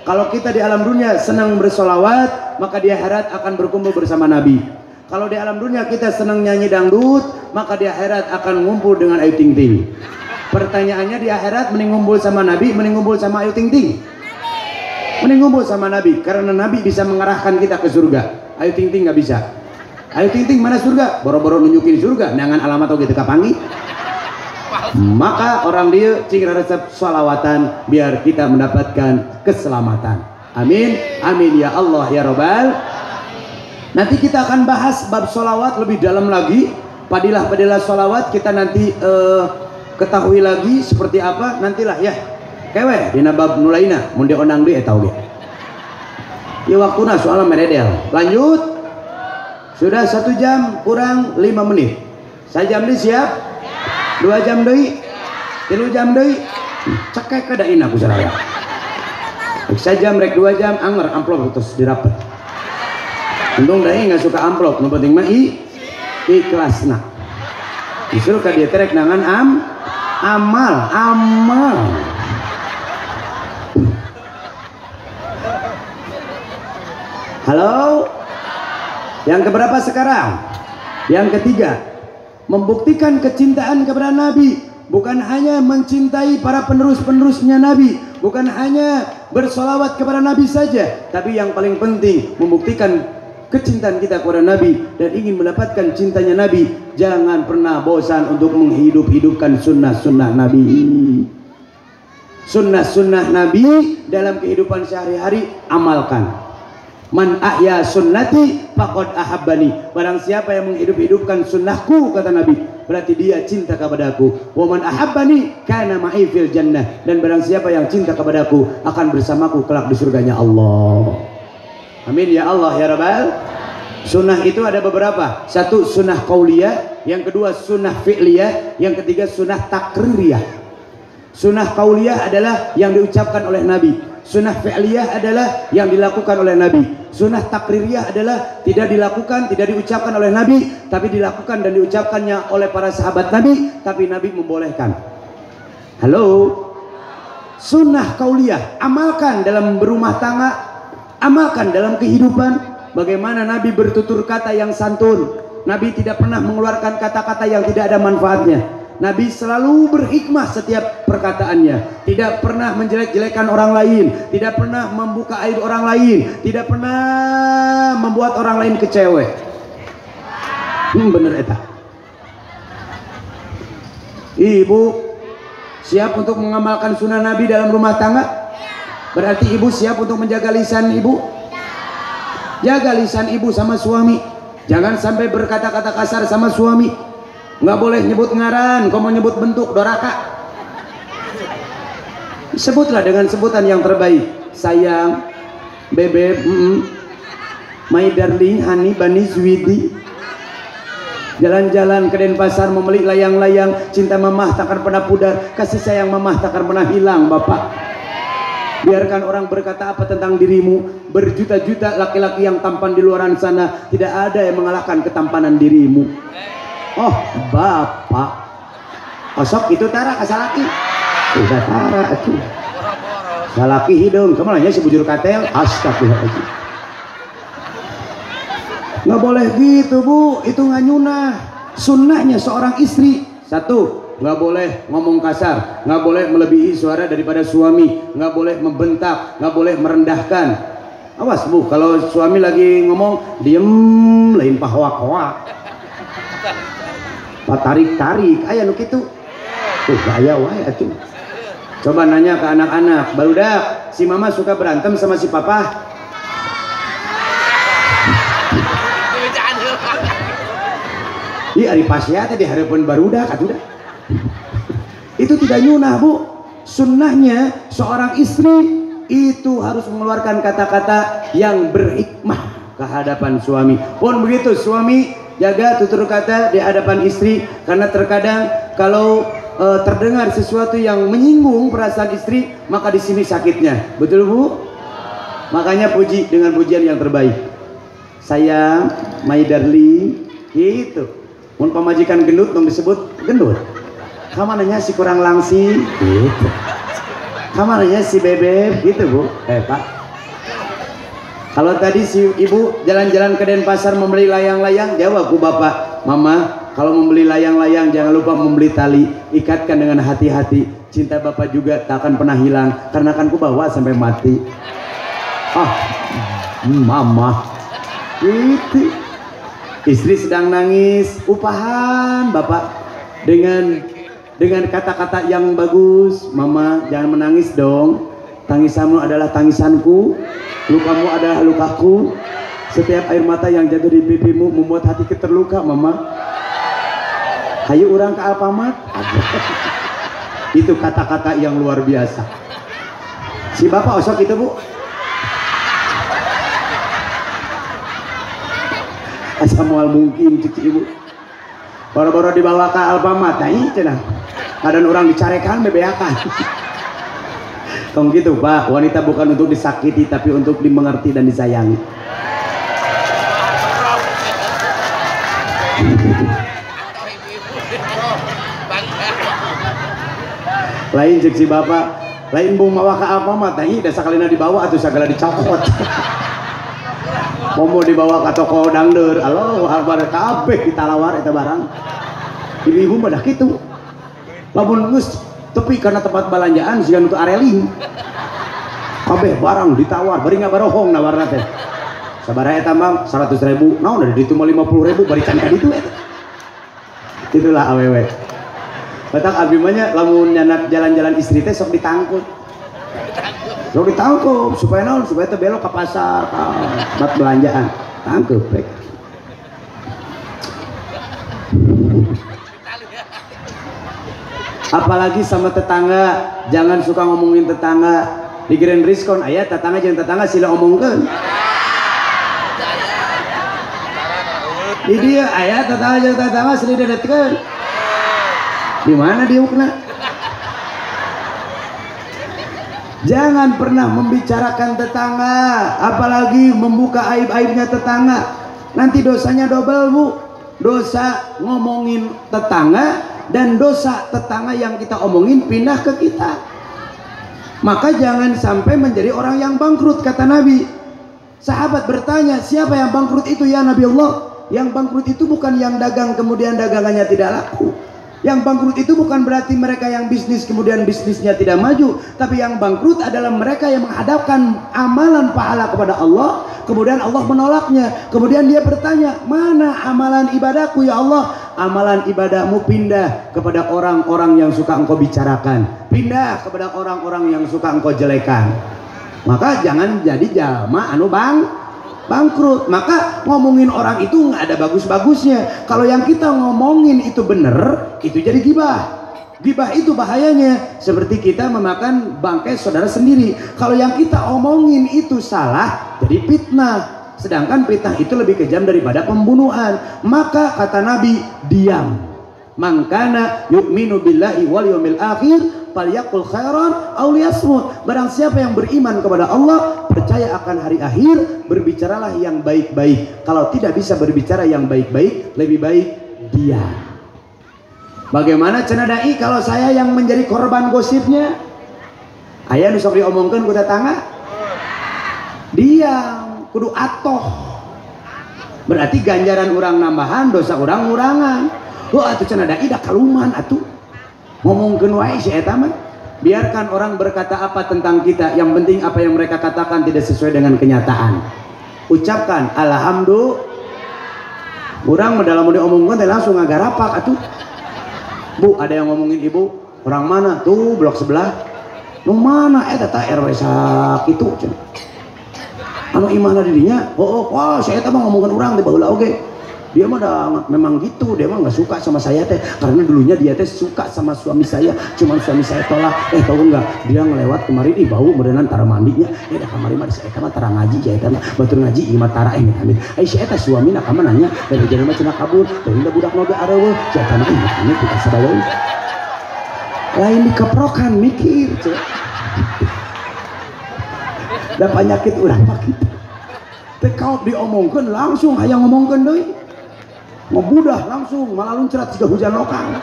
Kalau kita di alam dunia senang bersolawat, maka di akhirat akan berkumpul bersama nabi. Kalau di alam dunia kita senang nyanyi dangdut, maka di akhirat akan ngumpul dengan Ayu Ting Ting. Pertanyaannya, di akhirat mending ngumpul sama Nabi, mending ngumpul sama Ayu Ting Ting? Mending ngumpul sama Nabi, karena Nabi bisa mengarahkan kita ke surga. Ayu Ting Ting nggak bisa. Ayo ting ting mana surga? Boro-boro nunjukin surga, neangan alamat oge teu kapangi. Maka orang dia cing resep sholawatan biar kita mendapatkan keselamatan. Amin, amin ya Allah ya Rabbal. Nanti kita akan bahas bab sholawat lebih dalam lagi. Padilah sholawat kita nanti ketahui lagi seperti apa nantilah ya. Kewe dina bab nulaina mun diondang deui eta oge. Ya waktuna soal meredel. Lanjut. Sudah 1 jam kurang 5 menit. 1 jam deui siap? 2 jam deui? 3 jam deui? Cekek kada ina ku saraya. Rek 1 jam rek 2 jam anger amplop terus dirapet. Untung deui enggak suka amplop, nu penting mah ikhlasna. Justru ka dia terek nangan amal. Halo? Yang keberapa sekarang? Yang ketiga, membuktikan kecintaan kepada Nabi bukan hanya mencintai para penerus-penerusnya Nabi, bukan hanya bersolawat kepada Nabi saja, tapi yang paling penting membuktikan kecintaan kita kepada Nabi dan ingin mendapatkan cintanya Nabi. Jangan pernah bosan untuk menghidup-hidupkan sunnah-sunnah Nabi. Sunnah-sunnah Nabi dalam kehidupan sehari-hari amalkan. Man ahya sunnati faqad ahabbani. Barang siapa yang menghidup-hidupkan sunnahku, kata Nabi, berarti dia cinta kepadaku. Wa man ahabbani kana ma'i fil jannah. Dan barang siapa yang cinta kepadaku akan bersamaku kelak di surganya Allah. Amin ya Allah ya Rabbal. Sunnah itu ada beberapa. 1 sunnah qauliyah, yang kedua sunnah fi'liyah, yang ketiga sunnah takririyah. Sunnah qauliyah adalah yang diucapkan oleh Nabi. Sunnah fi'liyah adalah yang dilakukan oleh Nabi. Sunnah takririyah adalah tidak dilakukan, tidak diucapkan oleh Nabi, tapi dilakukan dan diucapkannya oleh para sahabat Nabi, tapi Nabi membolehkan. Halo? Sunnah qauliyah, amalkan dalam berumah tangga, amalkan dalam kehidupan. Bagaimana Nabi bertutur kata yang santun. Nabi tidak pernah mengeluarkan kata-kata yang tidak ada manfaatnya. Nabi selalu berhikmah setiap perkataannya, tidak pernah menjelek-jelekan orang lain, tidak pernah membuka aib orang lain, tidak pernah membuat orang lain kecewa. Bener eta. Ibu siap untuk mengamalkan sunnah Nabi dalam rumah tangga? Berarti ibu siap untuk menjaga lisan ibu? Jaga lisan ibu sama suami. Jangan sampai berkata-kata kasar sama suami. Nggak boleh nyebut ngaran, kau mau nyebut bentuk doraka. Sebutlah dengan sebutan yang terbaik. Sayang, bebek, my darling, honey, bunny, sweetie. Jalan-jalan ke Denpasar membeli layang-layang. Cinta mamah takkan pernah pudar, kasih sayang mamah takkan pernah hilang, Bapak. Biarkan orang berkata apa tentang dirimu. Berjuta-juta laki-laki yang tampan di luaran sana, tidak ada yang mengalahkan ketampanan dirimu. Oh Bapak, osok itu tara kasalaki, udah tara itu, salaki hidung, kamu nanya si bujur katel, astagfirullahaladzim. Nggak boleh gitu bu, itu nggak nyunah. Sunnahnya seorang istri, 1, nggak boleh ngomong kasar, nggak boleh melebihi suara daripada suami, nggak boleh membentak, nggak boleh merendahkan. Awas bu, kalau suami lagi ngomong diem, lain pahwak-wak. Tarik-tarik aya nu kitu. Tuh gaya wae atuh. Coba nanya ke anak-anak, barudak, si mama suka berantem sama si papa? Ih ari pasya teh di hareupeun barudak atuh dah. Itu tidak nyunah, Bu. Sunnahnya seorang istri itu harus mengeluarkan kata-kata yang berhikmah ke hadapan suami. Pun begitu suami jaga tutur kata di hadapan istri, karena terkadang kalau terdengar sesuatu yang menyinggung perasaan istri, maka di sini sakitnya. Betul Bu? Makanya puji dengan pujian yang terbaik. Sayang, my darling, gitu. Mun pamajikan gendut dong disebut gendut. Kamananya si kurang langsing, gitu. Kamananya si bebek, gitu Bu. Pak. Kalau tadi si ibu jalan-jalan ke Denpasar membeli layang-layang, jawab ku bapak, mama, kalau membeli layang-layang jangan lupa membeli tali, ikatkan dengan hati-hati. Cinta bapak juga tak akan pernah hilang, karena akan ku bawa sampai mati. Mama, itu Istri sedang nangis, upahan bapak dengan kata-kata yang bagus. Mama, jangan menangis dong. Tangisanmu adalah tangisanku, lukamu adalah lukaku. Setiap air mata yang jatuh di pipimu membuat hatiku terluka, Mama. Hayu urang ke Alfamart. Itu kata-kata yang luar biasa. Si bapak osok itu, Bu. Asa moal mungkin cuci ibu. Boro-boro dibawa ke Alfamart, nah ini cenah. Kadang orang dicarekan bebeakan. Tong gitu, Pak. Wanita bukan untuk disakiti tapi untuk dimengerti dan disayangi. Lain cek si bapak, lain bung mawa ke Alfamart, nah ini dasar kalina dibawa atau segala dicopot. Mau dibawa ke toko dangder, alo harbar kabeh ditalawar eta barang. Ibu-ibu pada kitu. Lamun geus tepi karena tempat belanjaan sigan untuk areling. Kabeh barang ditawar, bari ngabarohong nawarna teh. Sabaraha eta mah 100.000, naon dari ditu mah 50.000 barican ka ditu eta. Itulah awewe. Batak abdi mah nya lamun nyanak jalan-jalan istri teh sok ditangkut. Sok ditangkep supaya naon? Supaya teh belok ke pasar, ka tempat belanjaan. Tangkep rek. Apalagi sama tetangga, jangan suka ngomongin tetangga. Di Grand Riskon aya tetangga jeung tetangga sila omongkeun. Di dia aya tetangga jeung tetangga sila dedetkeun. Di mana diukna? Jangan pernah membicarakan tetangga, apalagi membuka aib-aibnya tetangga. Nanti dosanya double, Bu. Dosa ngomongin tetangga dan dosa tetangga yang kita omongin pindah ke kita. Maka jangan sampai menjadi orang yang bangkrut, kata Nabi. Sahabat bertanya, siapa yang bangkrut itu ya Nabi Allah? Yang bangkrut itu bukan yang dagang kemudian dagangannya tidak laku. Yang bangkrut itu bukan berarti mereka yang bisnis kemudian bisnisnya tidak maju, tapi yang bangkrut adalah mereka yang menghadapkan amalan pahala kepada Allah, kemudian Allah menolaknya. Kemudian dia bertanya, mana amalan ibadahku ya Allah? Amalan ibadahmu pindah kepada orang-orang yang suka engkau bicarakan, pindah kepada orang-orang yang suka engkau jelekan. Maka jangan jadi jalma anu bangkrut. Maka ngomongin orang itu nggak ada bagus-bagusnya. Kalau yang kita ngomongin itu bener, itu jadi gibah. Gibah itu bahayanya seperti kita memakan bangkai saudara sendiri. Kalau yang kita omongin itu salah, jadi fitnah. Sedangkan fitnah itu lebih kejam daripada pembunuhan. Maka kata Nabi, diam. Man kana yu'minu billahi wal yawmil akhir falyaqul khairan aw liyasmut. Barang siapa yang beriman kepada Allah, percaya akan hari akhir, berbicaralah yang baik-baik. Kalau tidak bisa berbicara yang baik-baik, lebih baik diam. Bagaimana cenah dai kalau saya yang menjadi korban gosipnya? Aya nu sok diomongkeun ku tetangga? Diam, kudu atoh. Berarti ganjaran urang nambahan, dosa urang ngurangan. Wah, atuh cenah dai da kaluman atuh. Ngomongkeun wae si eta mah. Biarkan orang berkata apa tentang kita, yang penting apa yang mereka katakan tidak sesuai dengan kenyataan. Ucapkan alhamdulillah. Urang mah dalam diomongkeun teh langsung ngagarapak atuh. Bu, ada yang ngomongin ibu, orang mana? Tuh blok sebelah. Nu mana eta teh RW sakitu cenah. Anu imahna dirinya, wah saya eta mah ngomongkeun urang teh baheula oge. Dia mah memang gitu, dia mah nggak suka sama saya teh, karena dulunya dia teh suka sama suami saya, cuman suami saya tolak. Tahu nggak, dia ngelewat kemarin, bau merenan tara mandinya, dah kamari mah saya mah tara ngaji, saya mah batur ngaji, ima tara amit. Saya teh suami nak kamana nanya, dari jadi mah cenah kabur, dari budak noga arewe, saya mah ini kita sabaloy. Lain dikeprokan mikir, da penyakit urang mah kitu. Teh kau diomongkeun langsung hayang ngomongkeun deui. Ngebudah langsung malah luncrat juga hujan lokal.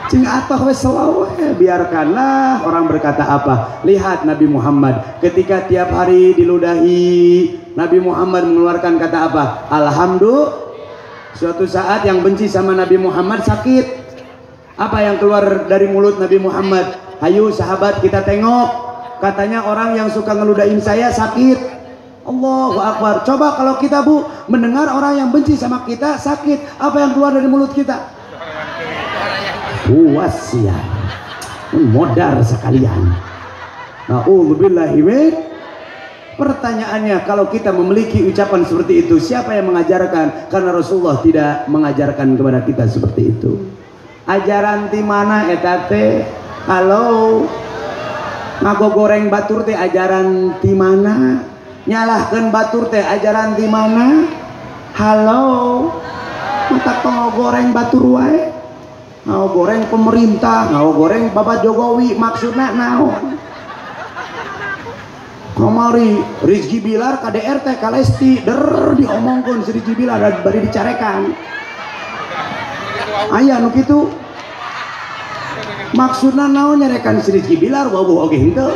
Cing atoh we selawe, biarkanlah orang berkata apa. Lihat Nabi Muhammad ketika tiap hari diludahi, Nabi Muhammad mengeluarkan kata apa? Alhamdulillah. Suatu saat yang benci sama Nabi Muhammad sakit. Apa yang keluar dari mulut Nabi Muhammad? Hayu sahabat kita tengok. Katanya orang yang suka ngeludahin saya sakit. Allahu Akbar. Coba kalau kita Bu mendengar orang yang benci sama kita sakit, apa yang keluar dari mulut kita? Puas ya, modar sekalian. Na'udzubillahi min. Pertanyaannya, kalau kita memiliki ucapan seperti itu, siapa yang mengajarkan? Karena Rasulullah tidak mengajarkan kepada kita seperti itu. Ajaran di mana eta teh? Halo, ngago goreng batur teh ajaran di mana? Nyalahkan batur teh ajaran di mana? Halo, mata ngago goreng batur wae, ngago goreng pemerintah, ngago goreng Bapak Jokowi, maksudnya naon? Kamari Rizky Bilar KDR teh Kalesti der diomongkeun si Rizky Bilar bari dicarekan. Aya nu kitu. Maksudna naon nyarekan si Rizky Bilar wawuh oge henteu.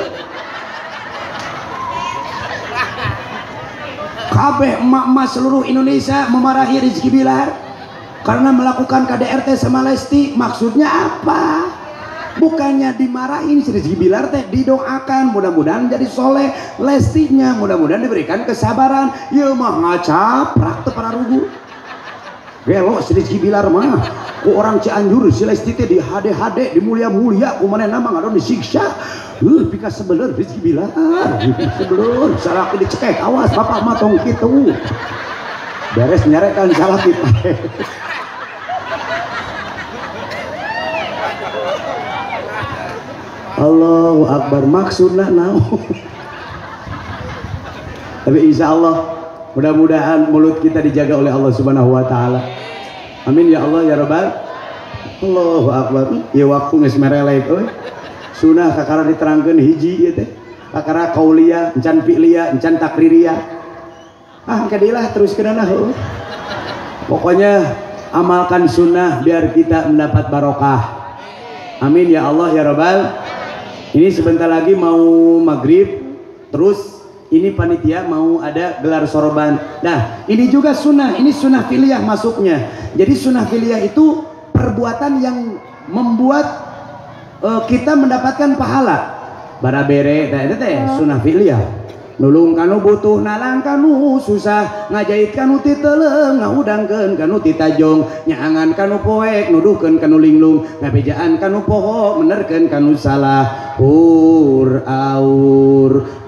Kabeh emak-emak seluruh Indonesia memarahi Rizky Bilar karena melakukan KDRT sama Lesti. Maksudnya apa? Bukannya dimarahin si Rizky Bilar teh, didoakan mudah-mudahan jadi soleh. Lestinya mudah-mudahan diberikan kesabaran. Ya mah ngacaprak teu para rugu. Gelo si Rizky Bilar mah ku orang Cianjur, si Lesti teh di hade-hade, di mulia-mulia, ku manehna mah ngadon disiksa. Pika sebeler Rizky Bilar. Sebeler salah dicekek, awas bapak mah tong kitu. Beres nyarekan salah kita. Allahu Akbar, maksudnya naon? Tapi insya Allah mudah-mudahan mulut kita dijaga oleh Allah Subhanahu Wa Taala. Amin ya Allah ya Rabbal. Allahu Akbar. Ya waktu geus merelek euy. Sunah kakara diterangkeun hiji ieu teh. Kakara qauliyah, encan fi'liyah, encan takririyah. Kadilah teruskeunana heuh. Pokoknya amalkan sunnah biar kita mendapat barokah. Amin ya Allah ya Rabbal. Ini sebentar lagi mau maghrib, terus ini panitia mau ada gelar sorban. Nah ini juga sunnah, ini sunnah filiyah masuknya. Jadi sunnah filiyah itu perbuatan yang membuat kita mendapatkan pahala. Barabere, itu teh sunnah filiyah. Nulung kanu butuh, nalang kanu susah, ngajait kanu titeuleng, ngaudangkeun kanu titajong, nyaangan kanu poek, nuduhkeun kanu linglung, ngabejaan kanu poho, menerkeun kanu salah. Aur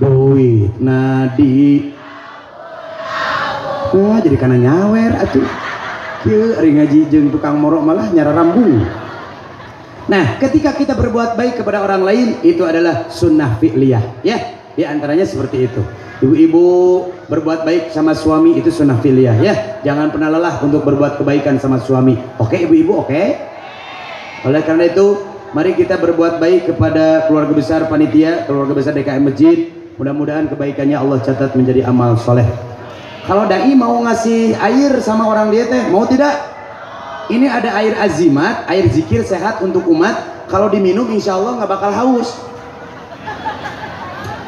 duit nadi. Jadi kana nyawer atuh. Kieu ari ngaji jeung tukang morok malah nyara rambung. Nah, ketika kita berbuat baik kepada orang lain, itu adalah sunnah fi'liyah, ya. Di antaranya seperti itu. Ibu-ibu berbuat baik sama suami itu sunnah filiyah, ya. Jangan pernah lelah untuk berbuat kebaikan sama suami. Oke ibu-ibu, oke. Oleh karena itu, mari kita berbuat baik kepada keluarga besar panitia, keluarga besar DKM Masjid. Mudah-mudahan kebaikannya Allah catat menjadi amal soleh. Kalau dai mau ngasih air sama orang dia teh, mau tidak? Ini ada air azimat, air zikir sehat untuk umat. Kalau diminum insya Allah nggak bakal haus.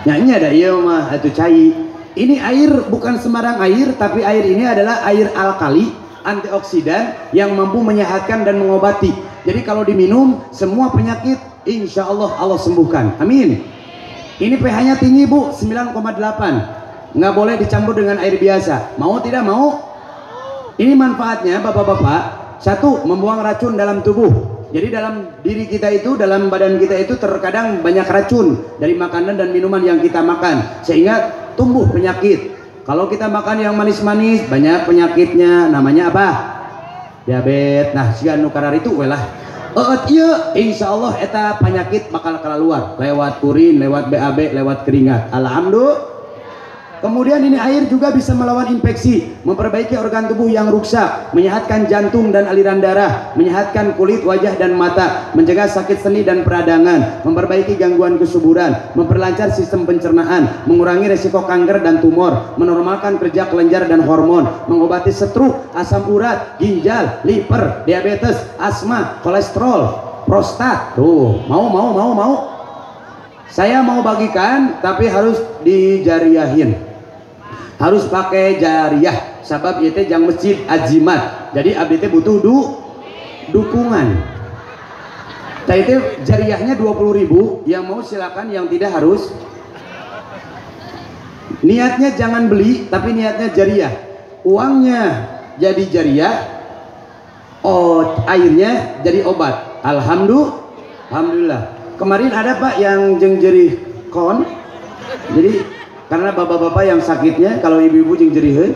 Nah ini ada iya mah itu cai. Ini air bukan sembarang air, tapi air ini adalah air alkali, antioksidan yang mampu menyehatkan dan mengobati. Jadi kalau diminum semua penyakit insya Allah Allah sembuhkan. Amin. Ini pH-nya tinggi Bu, 9,8. Nggak boleh dicampur dengan air biasa. Mau tidak mau? Ini manfaatnya bapak-bapak. Satu, membuang racun dalam tubuh. Jadi dalam diri kita itu, dalam badan kita itu terkadang banyak racun dari makanan dan minuman yang kita makan, sehingga tumbuh penyakit. Kalau kita makan yang manis-manis, banyak penyakitnya. Namanya apa? Diabetes. Nah, si anu karar itu welah. Iya, insya Allah eta penyakit bakal keluar lewat urin, lewat BAB, lewat keringat. Alhamdulillah. Kemudian ini air juga bisa melawan infeksi, memperbaiki organ tubuh yang rusak, menyehatkan jantung dan aliran darah, menyehatkan kulit, wajah dan mata, mencegah sakit sendi dan peradangan, memperbaiki gangguan kesuburan, memperlancar sistem pencernaan, mengurangi resiko kanker dan tumor, menormalkan kerja kelenjar dan hormon, mengobati stroke, asam urat, ginjal, liver, diabetes, asma, kolesterol, prostat. Tuh, mau. Saya mau bagikan tapi harus dijariahin. Harus pakai jariah, sabab ieu teh jang masjid azimat. Jadi abdi teh butuh dukungan. Tah itu jariahnya 20.000, yang mau silakan, yang tidak harus. Niatnya jangan beli, tapi niatnya jariah. Uangnya jadi jariah, airnya jadi obat. Alhamdulillah. Kemarin ada Pak yang jengjeri kon. Jadi karena bapak-bapak yang sakitnya, kalau ibu-ibu jengjeri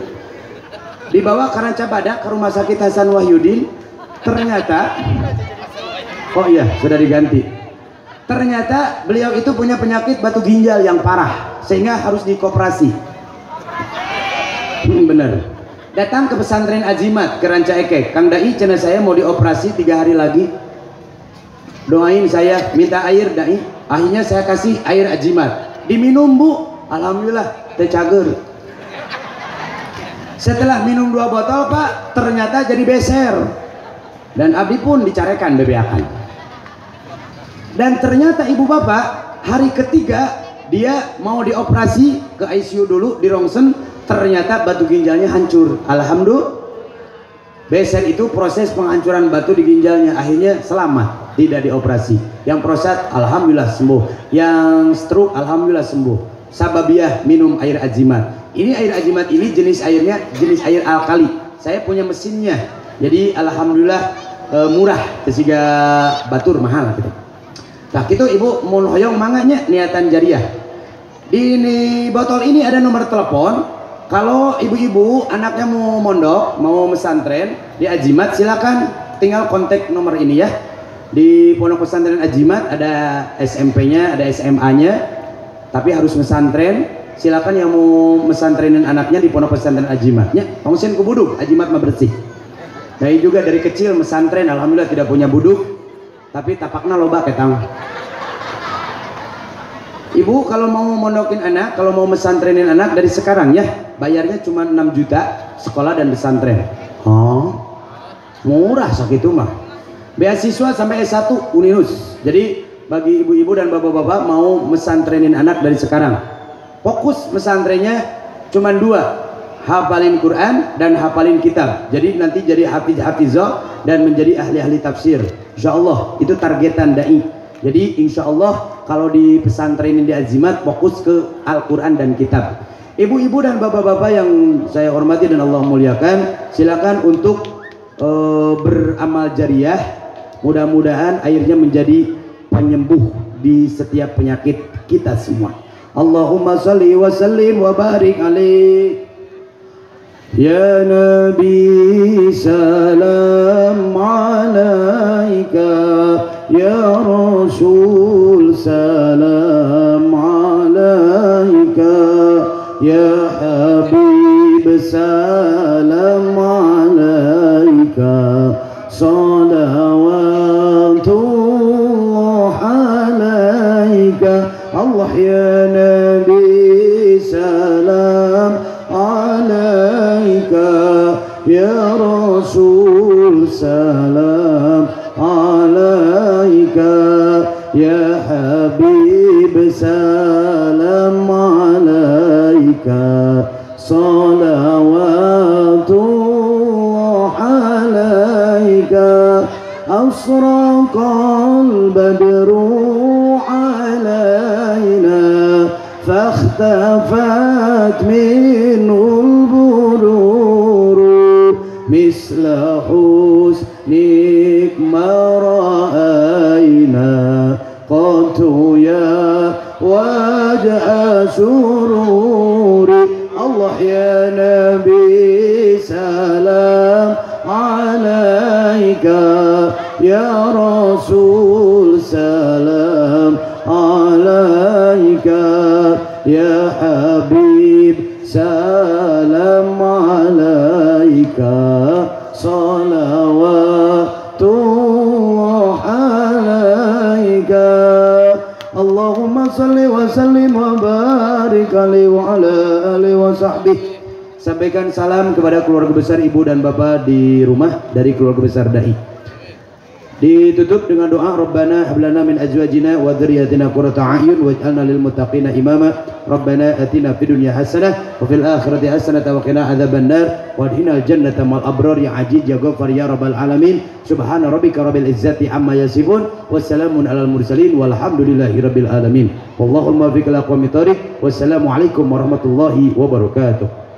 dibawa karena Cabadak ke rumah sakit Hasan Wahyudin. Ternyata, oh iya sudah diganti. Ternyata beliau itu punya penyakit batu ginjal yang parah sehingga harus dikoperasi. Bener. Datang ke pesantren Ajimat ke Ranca Ekek. Kang Dai cina saya mau dioperasi 3 hari lagi. Doain saya, minta air Dai. Akhirnya saya kasih air Ajimat. Diminum Bu, alhamdulillah tercager. Setelah minum 2 botol Pak, ternyata jadi beser. Dan abdi pun dicarekan bebeakan. Dan ternyata ibu bapak hari ketiga dia mau dioperasi ke ICU dulu di rongsen, ternyata batu ginjalnya hancur. Alhamdulillah. Beser itu proses penghancuran batu di ginjalnya, akhirnya selamat, tidak dioperasi. Yang prostat alhamdulillah sembuh, yang stroke alhamdulillah sembuh. Sababiah minum air Ajimat. Ini air Ajimat ini jenis airnya jenis air alkali. Saya punya mesinnya. Jadi alhamdulillah murah, sehingga batur mahal gitu. Nah gitu ibu mau hoyong manganya niatan jariah. Di botol ini ada nomor telepon. Kalau ibu-ibu anaknya mau mondok, mau pesantren di Ajimat, silakan tinggal kontak nomor ini ya. Di pondok pesantren Ajimat ada SMP-nya, ada SMA-nya. Tapi harus pesantren. Silakan yang mau pesantrenin anaknya di pondok pesantren Ajimatnya. Pengungsian ke buduk, Ajimat mah bersih. Nah juga dari kecil pesantren alhamdulillah tidak punya buduk, tapi tapakna loba ketang. Ibu kalau mau mondokin anak, kalau mau mesantrenin anak dari sekarang ya, bayarnya cuma 6 juta sekolah dan pesantren. Oh, murah sakitu mah. Beasiswa sampai S1 Uninus. Jadi bagi ibu-ibu dan bapak-bapak mau mesantrenin anak dari sekarang, fokus mesantrennya cuma 2. Hafalin Quran dan hafalin kitab. Jadi nanti jadi hafiz-hafizah dan menjadi ahli-ahli tafsir. Insya Allah itu targetan dai. Jadi insya Allah kalau di pesantren di Ajimat fokus ke Al-Quran dan kitab. Ibu-ibu dan bapak-bapak yang saya hormati dan Allah muliakan, silakan untuk beramal jariah. Mudah-mudahan airnya menjadi penyembuh di setiap penyakit kita semua. Allahumma sholli wa sallim wa barik alaihi. Ya Nabi salam alaika, ya Rasul salam alaika, ya Habib salam alaika, salawatullah alaika. Allah ya Nabi salam alaika, ya Rasul salam alaika, ya Habib salam alaika, salawatullah alaika. Asraqal badru alaina, فاختفت منه البدور مثل حسنك ما رأينا قط يا وجه سرور. الله يا نبي سلام عليك, يا رسول سلام عليك, ya Habib salam alaika, salawatullah alaika. Allahumma salli wa sallim wa barik alaihi wa ala alihi wa sahbihi. Sampaikan salam kepada keluarga besar ibu dan bapak di rumah dari keluarga besar Dai. Ditutup dengan doa Rabbana hab lana min azwajina wa dzurriyyatina qurrata a'yun waj'alna lil muttaqina imama. Rabbana atina fid dunya hasanah wa fil akhirati hasanah wa qina adzabannar wa adkhilnal jannata mal abrar ya aziz ya ghafar ya rabbal alamin. Subhana rabbika rabbil izzati amma yasifun wassalamun alal mursalin walhamdulillahi rabbil alamin. Wallahul muwaffiq ila aqwamit thoriq. Wassalamu alaikum warahmatullahi wabarakatuh.